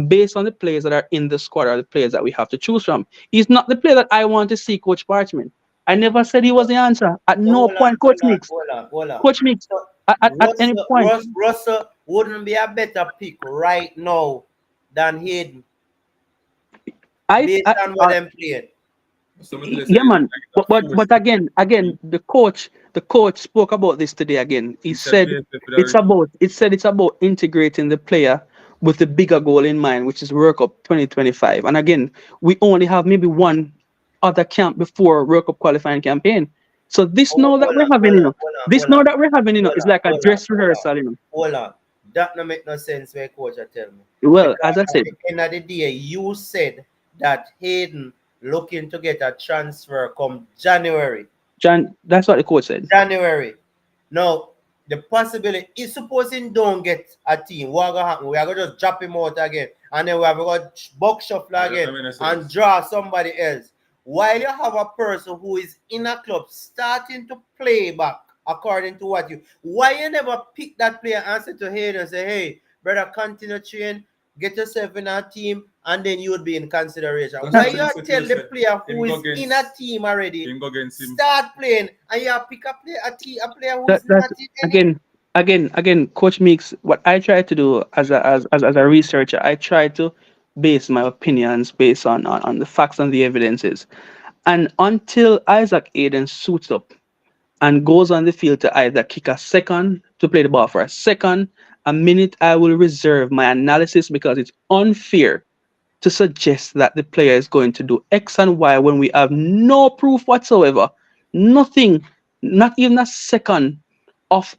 based on the players that are in the squad are the players that we have to choose from. He's not the player that I want to see, Coach Parchment. I never said he was the answer. At So no hold on, point, hold Coach on, Mix. hold on, hold on. Coach Mix, So at any point. Russell wouldn't be a better pick right now than Hayden based I on what I'm playing. somebody they Yeah, say man. like But again, the coach spoke about this today. Again, he he said said play for the reason. it's about integrating the player with the bigger goal in mind, which is World Cup 2025. And again, we only have maybe one other camp before World Cup qualifying campaign. So this Hold now that hold we're on, having, hold on, hold on, this hold now on, that we're having, hold is on, like a hold on, dress hold on, rehearsal. hold on. That no make no sense where coach are telling me. Well, Because as I at said, the end of the day, you said that Hayden looking to get a transfer come January. John, that's what the coach said. January. Now, the possibility is supposing don't get a team. What gonna happen? We are gonna just drop him out again, and then we are gonna box shuffle Yeah, again that makes and sense. draw somebody else. While you have a person who is in a club starting to play back according to what you, why you never pick that player and say to Hayden and say, hey, brother, continue train, get yourself in a team, and then you would be in consideration. That's Why what you I'm saying to tell you, the sir. player Him who go is in a against team already, him go against him. start playing, and you pick a player, a player who That is that's not in any. again, Coach Meeks. What I try to do as a researcher, I try to base my opinions based on the facts and the evidences. And until Isaac Hayden suits up and goes on the field to either kick a second, to play the ball for a second, a minute, I will reserve my analysis because it's unfair to suggest that the player is going to do X and Y when we have no proof whatsoever, nothing, not even a second of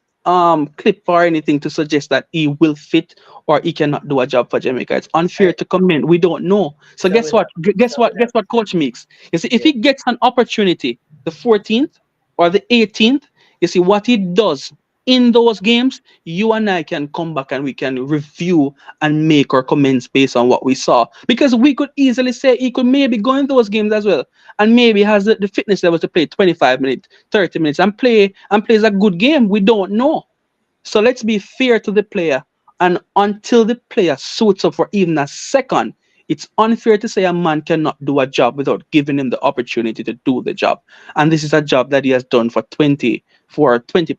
clip or anything to suggest that he will fit or he cannot do a job for Jamaica. It's unfair Hey, to comment. We don't know. So so guess we what? have, Guess so we what? Guess have, what Coach makes? You see, if yeah. he gets an opportunity, the 14th or the 18th, you see what he does in those games, you and I can come back and we can review and make our comments based on what we saw. Because we could easily say he could maybe go in those games as well. And maybe has the fitness level to play 25 minutes, 30 minutes and plays a good game. We don't know. So let's be fair to the player. And until the player suits up for even a second, it's unfair to say a man cannot do a job without giving him the opportunity to do the job. And this is a job that he has done for 20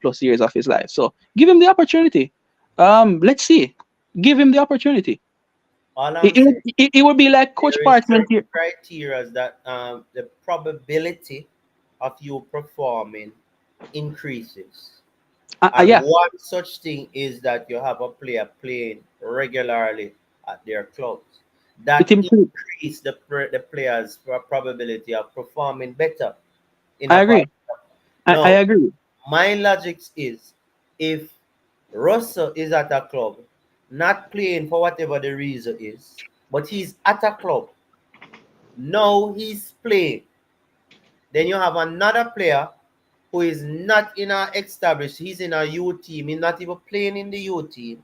plus years of his life. So give him the opportunity. Let's see. Give him the opportunity. All I'm It, saying, it would be like Coach there is Parchment certain here. criteria that the probability of you performing increases. And Yeah, one such thing is that you have a player playing regularly at their clubs. it That improves. increase the player's probability of performing better in a I part. agree. I Now, agree. my logic is if Russell is at a club, not playing for whatever the reason is, but he's at a club, now he's playing. Then you have another player who is not in a established, he's in a U team, he's not even playing in the U team,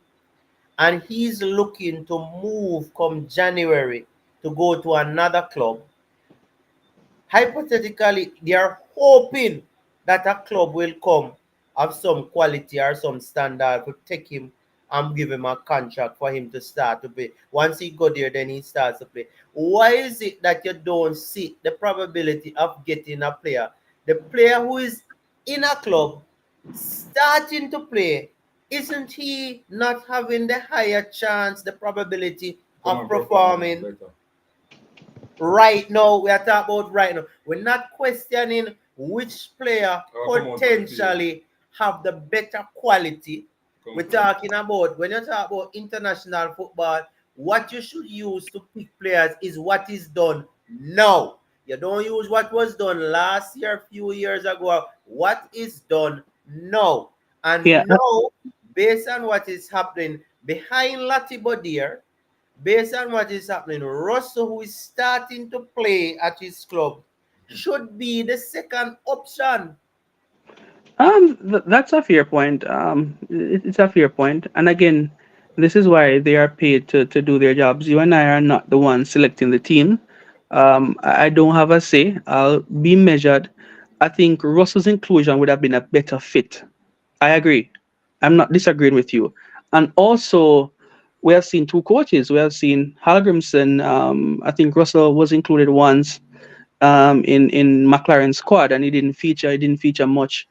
and he's looking to move come January to go to another club. Hypothetically, they are hoping that a club will come of some quality or some standard to take him and give him a contract for him to start to play. Once he go there, then he starts to play. Why is it that you don't see the probability of getting a player? The player who is in a club starting to play, isn't he not having the higher chance, the probability Come of on, performing performing better. right now? We are talking about right now. We're not questioning which player Oh, come on, for the field. potentially have the better quality. Come We're on. talking about when you talk about international football, what you should use to pick players is what is done now. You don't use what was done last year, few years ago. What is done now? Yeah, And now, based on what is happening behind Latibo there, based on what is happening, Russell, who is starting to play at his club, should be the second option. That's a fair point. It's a fair point. And again, this is why they are paid to do their jobs. You and I are not the ones selecting the team. I don't have a say. I'll be measured. I think Russell's inclusion would have been a better fit. I agree. I'm not disagreeing with you. And also, we have seen two coaches. We have seen Halgrimson. I think Russell was included once in McLaren's squad, and he didn't feature. He didn't feature much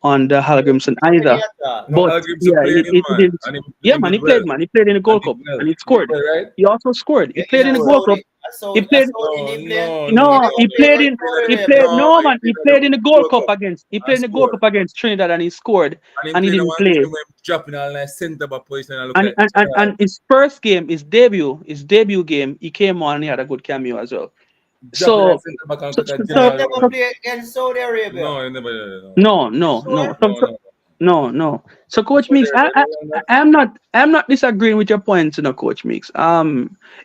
on the Halgrimson Any either. at all. No, But I'll give him yeah, some playing in, it man. didn't. And Yeah, he man, did he well. played, man. He played in the And Gold he Cup, did well. and he He did scored. well, right? He also scored. He Yeah, played in the Gold Cup. He I played. saw he didn't play. No, he He played in. He played played. No, No, he man, he played at played in the the Gold World Cup Cup against. He and played in the Gold scored. Cup against Trinidad, and he scored, And he and he played the didn't one play. game where he dropping all nice centre back position and look like And his first game, his debut game, he came on. He had a good cameo as well. dropping that So, centre back and so, look so, like So he so, general never so run. played against Saudi Arabia. No, he never did. No, no, You no, sure? no. no, no. No. So Coach So Meeks, there, brother. I'm not disagreeing with your points, Coach Meeks.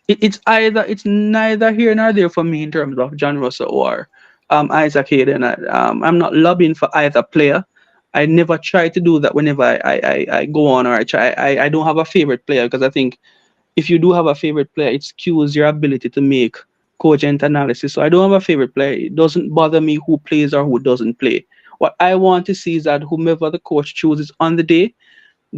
It's neither here nor there for me in terms of John Russell or Isaac Hayden. I'm not lobbying for either player. I never try to do that whenever I go on or I try. I don't have a favorite player because I think if you do have a favorite player, it skews your ability to make cogent analysis. So I don't have a favorite player. It doesn't bother me who plays or who doesn't play. What I want to see is that whomever the coach chooses on the day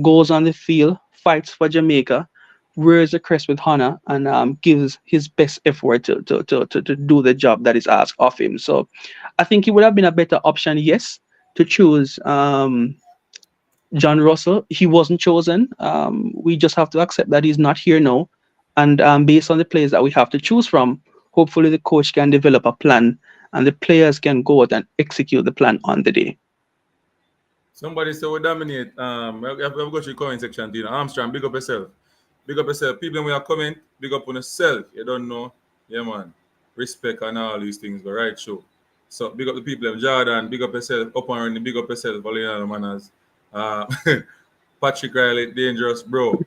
goes on the field, fights for Jamaica, wears the crest with honor, and gives his best effort to do the job that is asked of him. So I think it would have been a better option, yes, to choose John Russell. He wasn't chosen. We just have to accept that he's not here now. And based on the players that we have to choose from, hopefully the coach can develop a plan and the players can go out and execute the plan on the day. Somebody say we dominate. I've got your comment section, Armstrong, big up yourself. big up yourself. People when you comment, big up on yourself. You don't know, yeah man. Respect and all these things, but right show. So big up the people of Jordan, big up yourself, up and running, big up yourself, Valina manners. Patrick Riley, dangerous bro.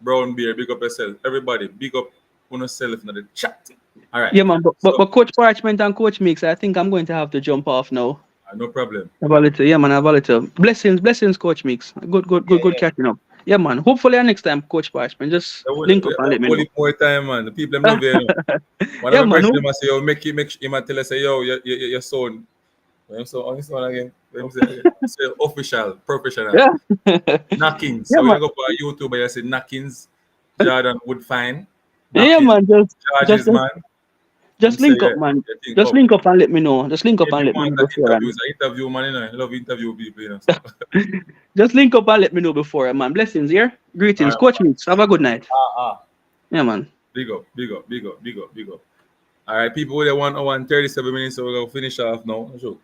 Brown Beer, big up yourself. Everybody, big up on yourself in the chat. All right. Yeah, man. But, So, but Coach Parchment and Coach Mix, I think I'm going to have to jump off now. no problem. Have a little, yeah, man. Have a little. Blessings, Coach Mix. Good catching up. Yeah, man. Hopefully next time, Coach Parchment, just link up and let me know. More time, man. The people them love you. You know. One Yeah, of my man. person them say, yo, make him and tell us say, yo, your son. So on this one again. Say official, professional. Yeah. Knockings. Yeah, So we man. go for YouTube and you say Knockings, Jordan Woodfine. Yeah, man. Charges, man. Just Say, link up, yeah, man. you think Just up. link up and let me know. Just link up If and you let me want know that before. interview, man, you know, I love interview people, you know. So. Just link up and let me know before, man. Blessings here. Greetings, All right, Coach Mix. Have a good night. Ah. Yeah, man. Big up. All right, people, with 1 hour and 37 minutes, so we're going to finish off now. Sure.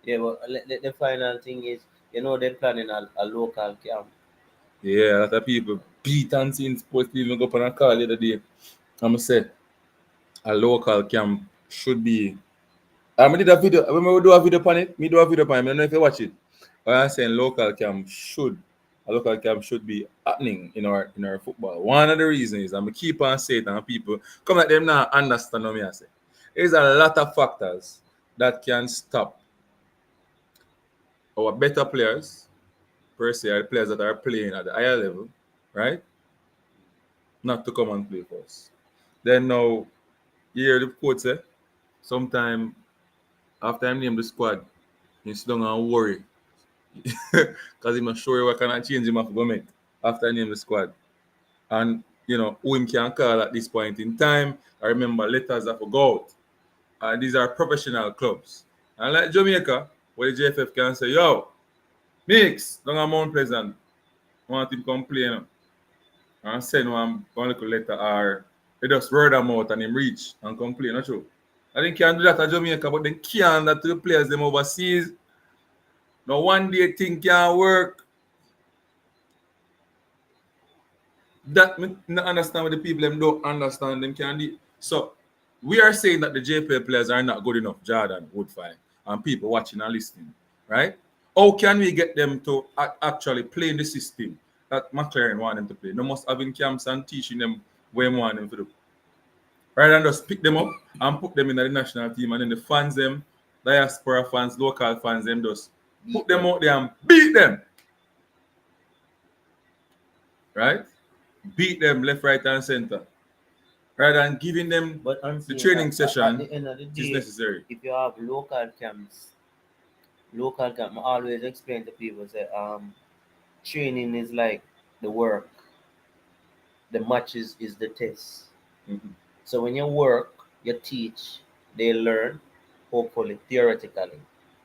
Yeah, but the final thing is, they're planning a local camp. Yeah, a lot of people beat and seeing sports people go up on a call the other day. I'm going to say a local camp should be. I did a video. When we do a video on it, I don't know if you watch it. But I'm saying a local camp should be happening in our football. One of the reasons is I'm keep on saying and people come at them now understand what I say. There's a lot of factors that can stop our better players, per se, are the players that are playing at the higher level, right? Not to come and play for us. Then now, you hear the coach say, sometime after I name the squad, he's still gonna worry. Because he's not sure what kind of change him have to go make after I name the squad. And who him can call at this point in time. I remember letters have to go out. And these are professional clubs. And like Jamaica, where the JFF can say, yo, Mix, don't have Mount Pleasant. Want him come play, and send one little letter or they just word them out and him reach and come play, not true. I think can do that at Jamaica, but they can't that to the players them overseas. Now one day thing can work. That me not understand what the people them don't understand them can do. So we are saying that the JPL players are not good enough, Jordan, Woodfine, and people watching and listening, right? How can we get them to actually play in the system that McLaren want them to play? They must have in camps and teaching them where we want them to do. Rather than just pick them up and put them in the national team and then the fans them, diaspora fans, local fans, them just put them out there and beat them. Right? Beat them left, right, and center. Rather than giving them the training session at the end of the day, is necessary. If you have local camps, I always explain to people say training is like the work. The matches is the test. Mm-hmm. So when you work, you teach, they learn, hopefully, theoretically.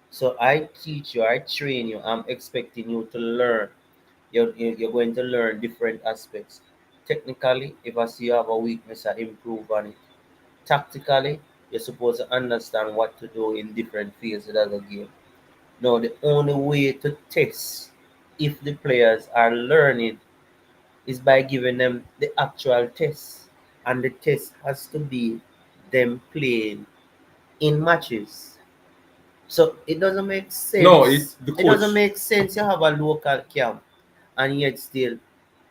So I teach you, I train you, I'm expecting you to learn. You're going to learn different aspects. Technically, if I see you have a weakness, I improve on it. Tactically, you're supposed to understand what to do in different fields of the game. Now, the only way to test if the players are learning is by giving them the actual test. And the test has to be them playing in matches. So it doesn't make sense. No, it's the It doesn't coach. make sense you have a local camp and yet still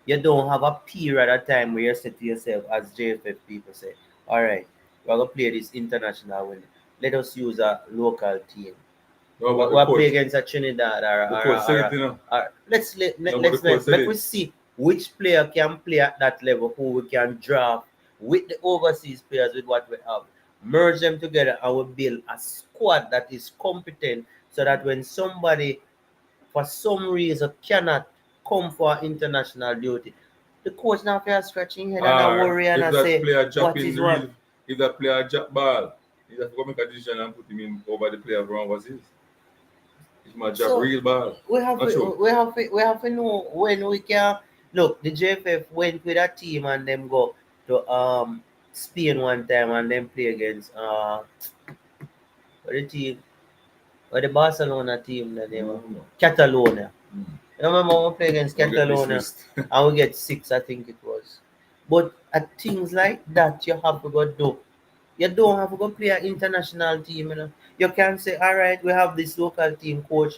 you don't have a period of time where you say to yourself, as JFF people say, all right, we're going to play this international win. Let us use a local team. No, but We'll the play coach, against a Trinidad let we see which player can play at that level, who we can draft with the overseas players with what we have. Merge them together and we build a squad that is competent so that when somebody for some reason cannot come for international duty, the coach now feel scratching head and a worry and if I that say, player what drop in is the what? real, if that player drop ball, he have to go make a decision and put him in over the player from overseas. If my drop So, real ball. We have Not to, true. we have to know when we can look. The JFF went with a team and them go to Spain one time and then play against the team the Barcelona team that they were Catalonia. Mm. You remember we play against Don't get Catalonia dismissed. and we get 6, I think it was. But at things like that, you have to go do. You don't have to go play an international team. You can say, all right, we have this local team coach.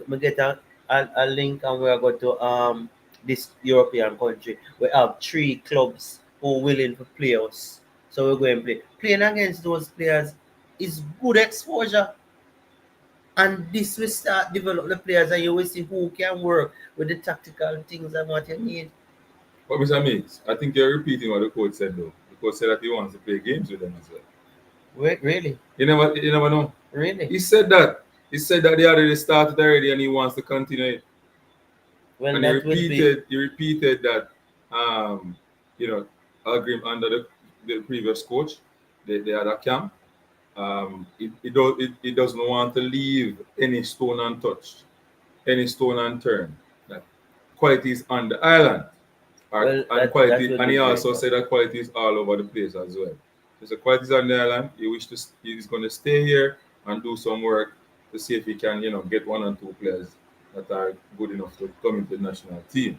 We get a link and we are going to this European country. We have 3 clubs who are willing to play us. So we're going to play. Playing against those players is good exposure. And this will start develop the players and you will see who can work with the tactical things and what you need. But Mr. Mix, I think you're repeating what the coach said though. The coach said that he wants to play games with them as well. Wait, really? You never know. Really? He said that. He said that they already started already and he wants to continue it. Well, And he that will be. repeated that you know, agreement under the previous coach, they had a camp. It doesn't want to leave any stone untouched, any stone unturned. That quality is on the island. Well, And that quality, will and be he great. also said that quality is all over the place as well. So the quality is on the island. He's going to stay here and do some work to see if he can, get 1 or 2 players that are good enough to come into the national team.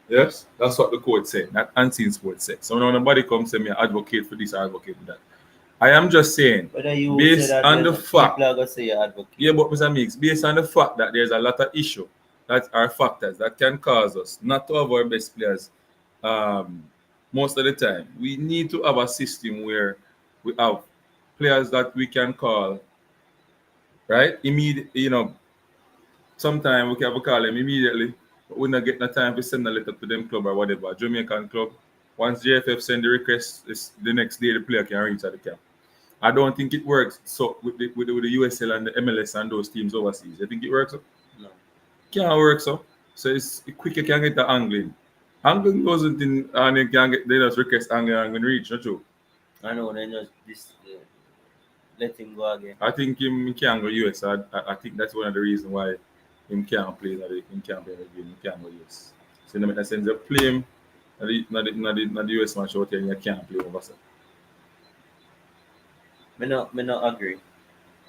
Yes, that's what the coach said, not unseen sports said. So now nobody comes to me advocate for this, advocate for that. I am just saying, Whether you say based that, on the people fact, are going to say you advocate. yeah, but Mr. Mix, based on the fact that there's a lot of issue that are factors that can cause us not to have our best players um, most of the time. We need to have a system where we have players that we can call, right? Immediate, sometimes we can call them immediately, but we not get no time to send a letter to them club or whatever, Jamaican club. Once JFF send the request, it's the next day the player can reach at the camp. I don't think it works. So with the USL and the MLS and those teams overseas, you think it works? No. Can't work so. So it's quick you can get the angling. Angling wasn't in and you can get they just request angling reach, not true. I know, then just let him go again. I think him can't go US. I think that's one of the reasons why him can't play that him can't play the game, he can't go US. So in the sense of play him not the US match out here and you can't play over. Me not agree.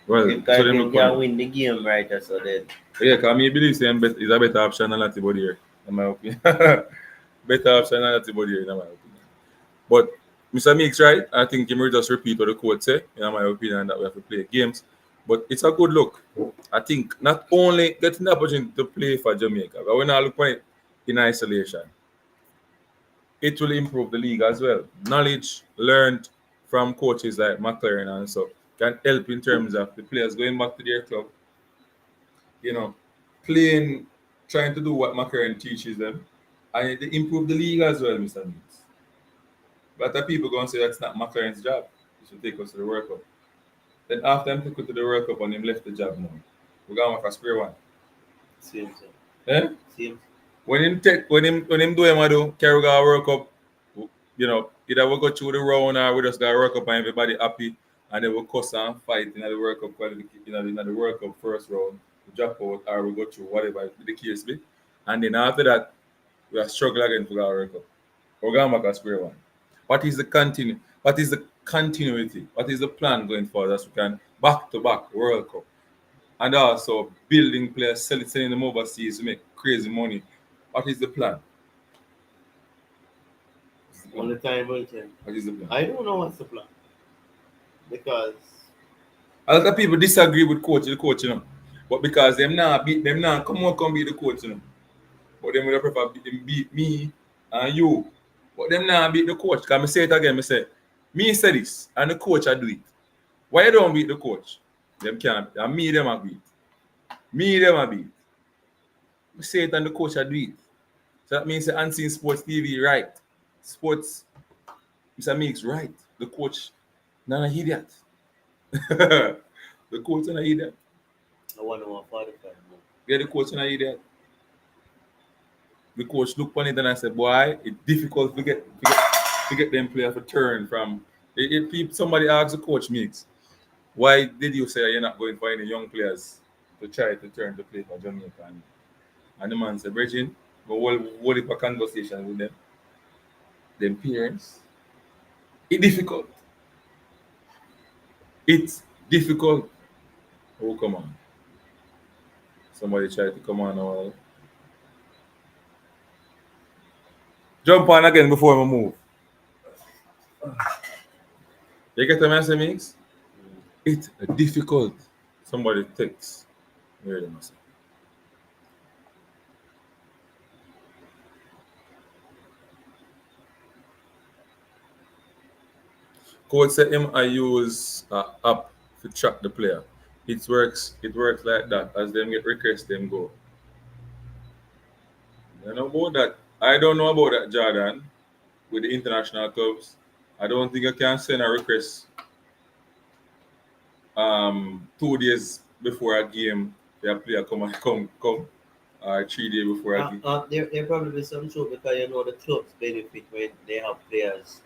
Well, Because so them him look can funny. win the game right, so then Yeah, because me believe saying is a better option than Latibody here, in my opinion. Better option than Latibody here, in my opinion. But Mr. Meeks, right? I think he will just repeat what the coach say, in my opinion, that we have to play games. But it's a good look. I think not only getting the opportunity to play for Jamaica, but when I look at it in isolation, it will improve the league as well. Knowledge learned from coaches like McLaren and so can help in terms of the players going back to their club, you know, playing, trying to do what McLaren teaches them, and they improve the league as well, Mr. Meeks. But the people going to say that's not McLaren's job. He should take us to the World Cup. Then after him took us to the World Cup and him left the job now, we're going back for square one. same thing. Eh? Same. When him do him I do carry our World Cup, either we go through the round or we just got World Cup and everybody happy and then we cuss and fight in the World Cup qualification, in the World Cup first round, we drop out or we go through whatever the case be. And then after that, we are struggle again for our World Cup. We're going back at square one. What is the continuity? What is the plan going forward as we can back to back World Cup? And also building players, selling them overseas to make crazy money. What is the plan? Only time will tell. What is the plan? I don't know what's the plan. Because A lot of people disagree with the coach, But because them now beat them now, come beat the coach, But them would prefer beat me and you. But them now beat the coach. Because I say it again, me say this and the coach I do it. Why you don't beat the coach? Them can't. And me them I beat. Me them I beat. I say it and the coach I do it. So that means the unseen sports TV right. Sports Mr. Meeks right. The coach not an idiot. The coach not an idiot. I want to 45 more. Yeah, the coach not an idiot. The coach looked on it and I said, boy, it's difficult to get them players to turn from if somebody asks the coach Meeks, why did you say you're not going for any young players to try to turn to play for Jamaica? And the man said, Bridget, we'll hold a conversation with them parents. It's difficult. It's difficult. Oh, come on. Somebody tried to come on. Jump on again before we move. You get the message, mix? It's difficult. Somebody takes. Hear the message. Coach said him I use app to track the player. It works like that. As them get requests, them go. You know about that? I don't know about that, Jordan, with the international clubs. I don't think I can send a request 2 days before a game. The player come 3 days before a game. There probably be some truth because you know the clubs benefit when they have players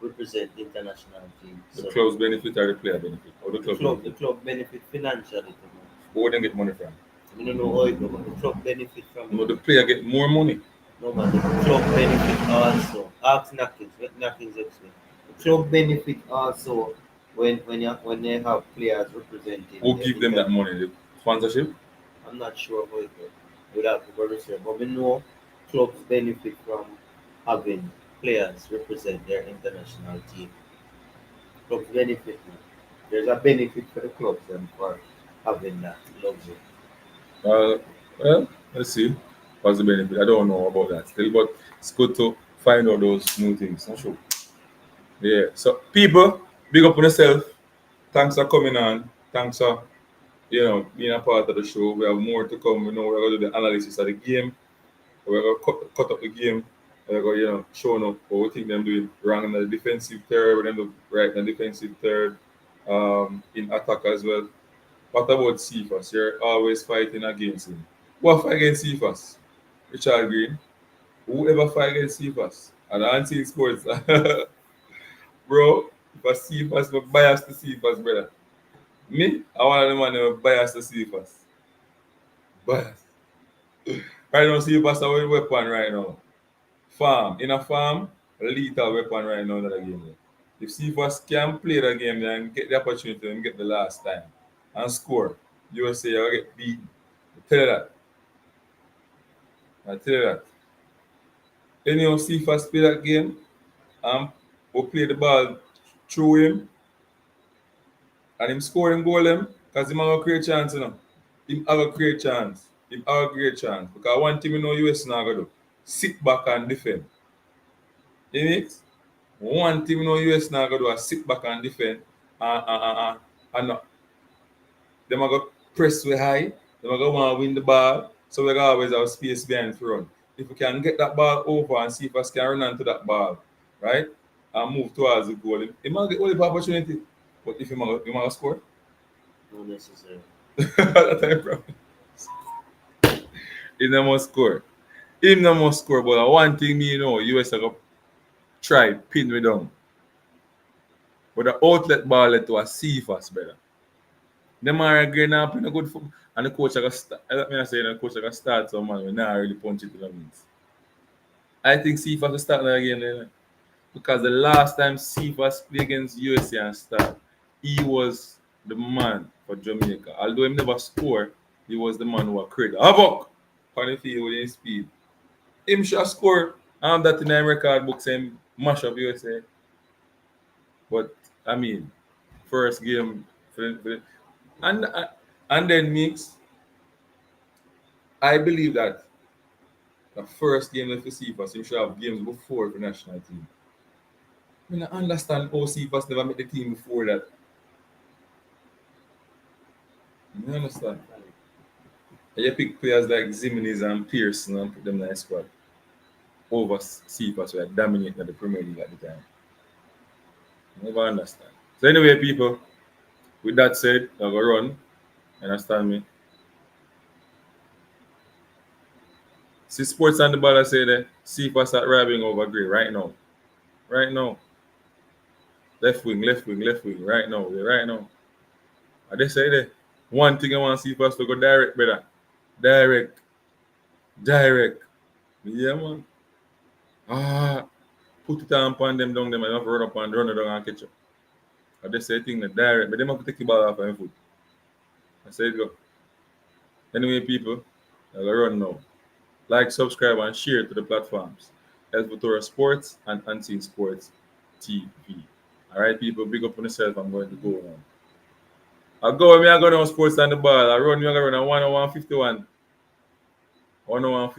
represent the international team. The So clubs benefit or the player benefit? Or the club the benefit? club benefit financially. You know. Who would they get money from? I don't know how it go, but the club benefit from No, it. the player get more money. No man, the club benefit also. Ask Knockins, let Knockins explain. The club benefit also when they have players representing. Who give them that money? The sponsorship? I'm not sure how it goes without the research, but we know clubs benefit from having players represent their international team. Clubs benefit. Man. There's a benefit for the clubs and for having that luxury. Uh, well, let's see. What's the benefit? I don't know about that still, but it's good to find out those new things. Not sure. Yeah. So people, big up on yourself. Thanks for coming on. Thanks for being a part of the show. We have more to come. We're gonna do the analysis of the game. We're gonna cut up the game. We're gonna show up what we think them doing wrong in the defensive third. We're them do right in the defensive third. In attack as well. What about Cephas? You're always fighting against him. Who fight against Cephas? Richard Green. Whoever fight against Cephas? And Unseen Sports. Bro, if I Cephas, I'm biased to Cephas, brother. Me, I want the man who biased to Cephas. Biased. Right now, Cephas are with weapon right now. Farm. In a farm, a lethal weapon right now in the game. If Cephas can play the game then get the opportunity and get the last time and score, USA will get beaten. I tell you that. I tell you that. Anyhow, Cephas play that game, we'll play the ball through him and him score him goal him because him have a great chance, Him have a great chance. Him have a great chance. Because one thing you know US now gonna do. Sit back and defend. You know it? One thing you know US now gonna do is sit back and defend and not. Them are gonna press way high, them are gonna want to win the ball. So we always have space behind to run. If we can get that ball over and see if us can run onto that ball, right? And move towards the goal. He might get all the opportunity. But if he might score, Not necessarily. that time problem. He no must score. He no must score, but one thing me know, US are gonna try pin me down. But the outlet ball let to a Cephas, brother. Them are again up in a good foot. And the coach I start. I mean I say the coach I start some man we not really punch it to the means. I think Cephas will start that again then. Because the last time Cephas played against USA and start, he was the man for Jamaica. Although he never scored, he was the man who created havoc on the field with his speed. Him should score. That in the record book saying mash up USA. But I mean, first game and and then mix. I believe that the first game for Cephas, you should have games before the national team. I mean, I understand how Cephas never met the team before that. You understand? And you pick players like Zimenez and Pearson and put them in the squad over Cephas who are dominating the Premier League at the time. I never understand. So anyway, people, with that said, I'll go run. Understand me? See sports on the ball I say that Cephas are robbing over Gray right now. Right now. Left wing, right now. Right now. I just say that one thing I want to see first to go direct, brother. Direct. Yeah, man. Put it on them down them and have to run up and run it down and catch up. I just say thing that direct, but they have to take the ball off of foot. I say it go. Anyway, people, I'll run now. Like, subscribe, and share to the platforms. Elvatora Sports and Unseen Sports TV. All right, people, big up on yourself. I'm going to go now. I go with me, I go down sports on the ball. I run, me, I go run a 101.51. 101.51.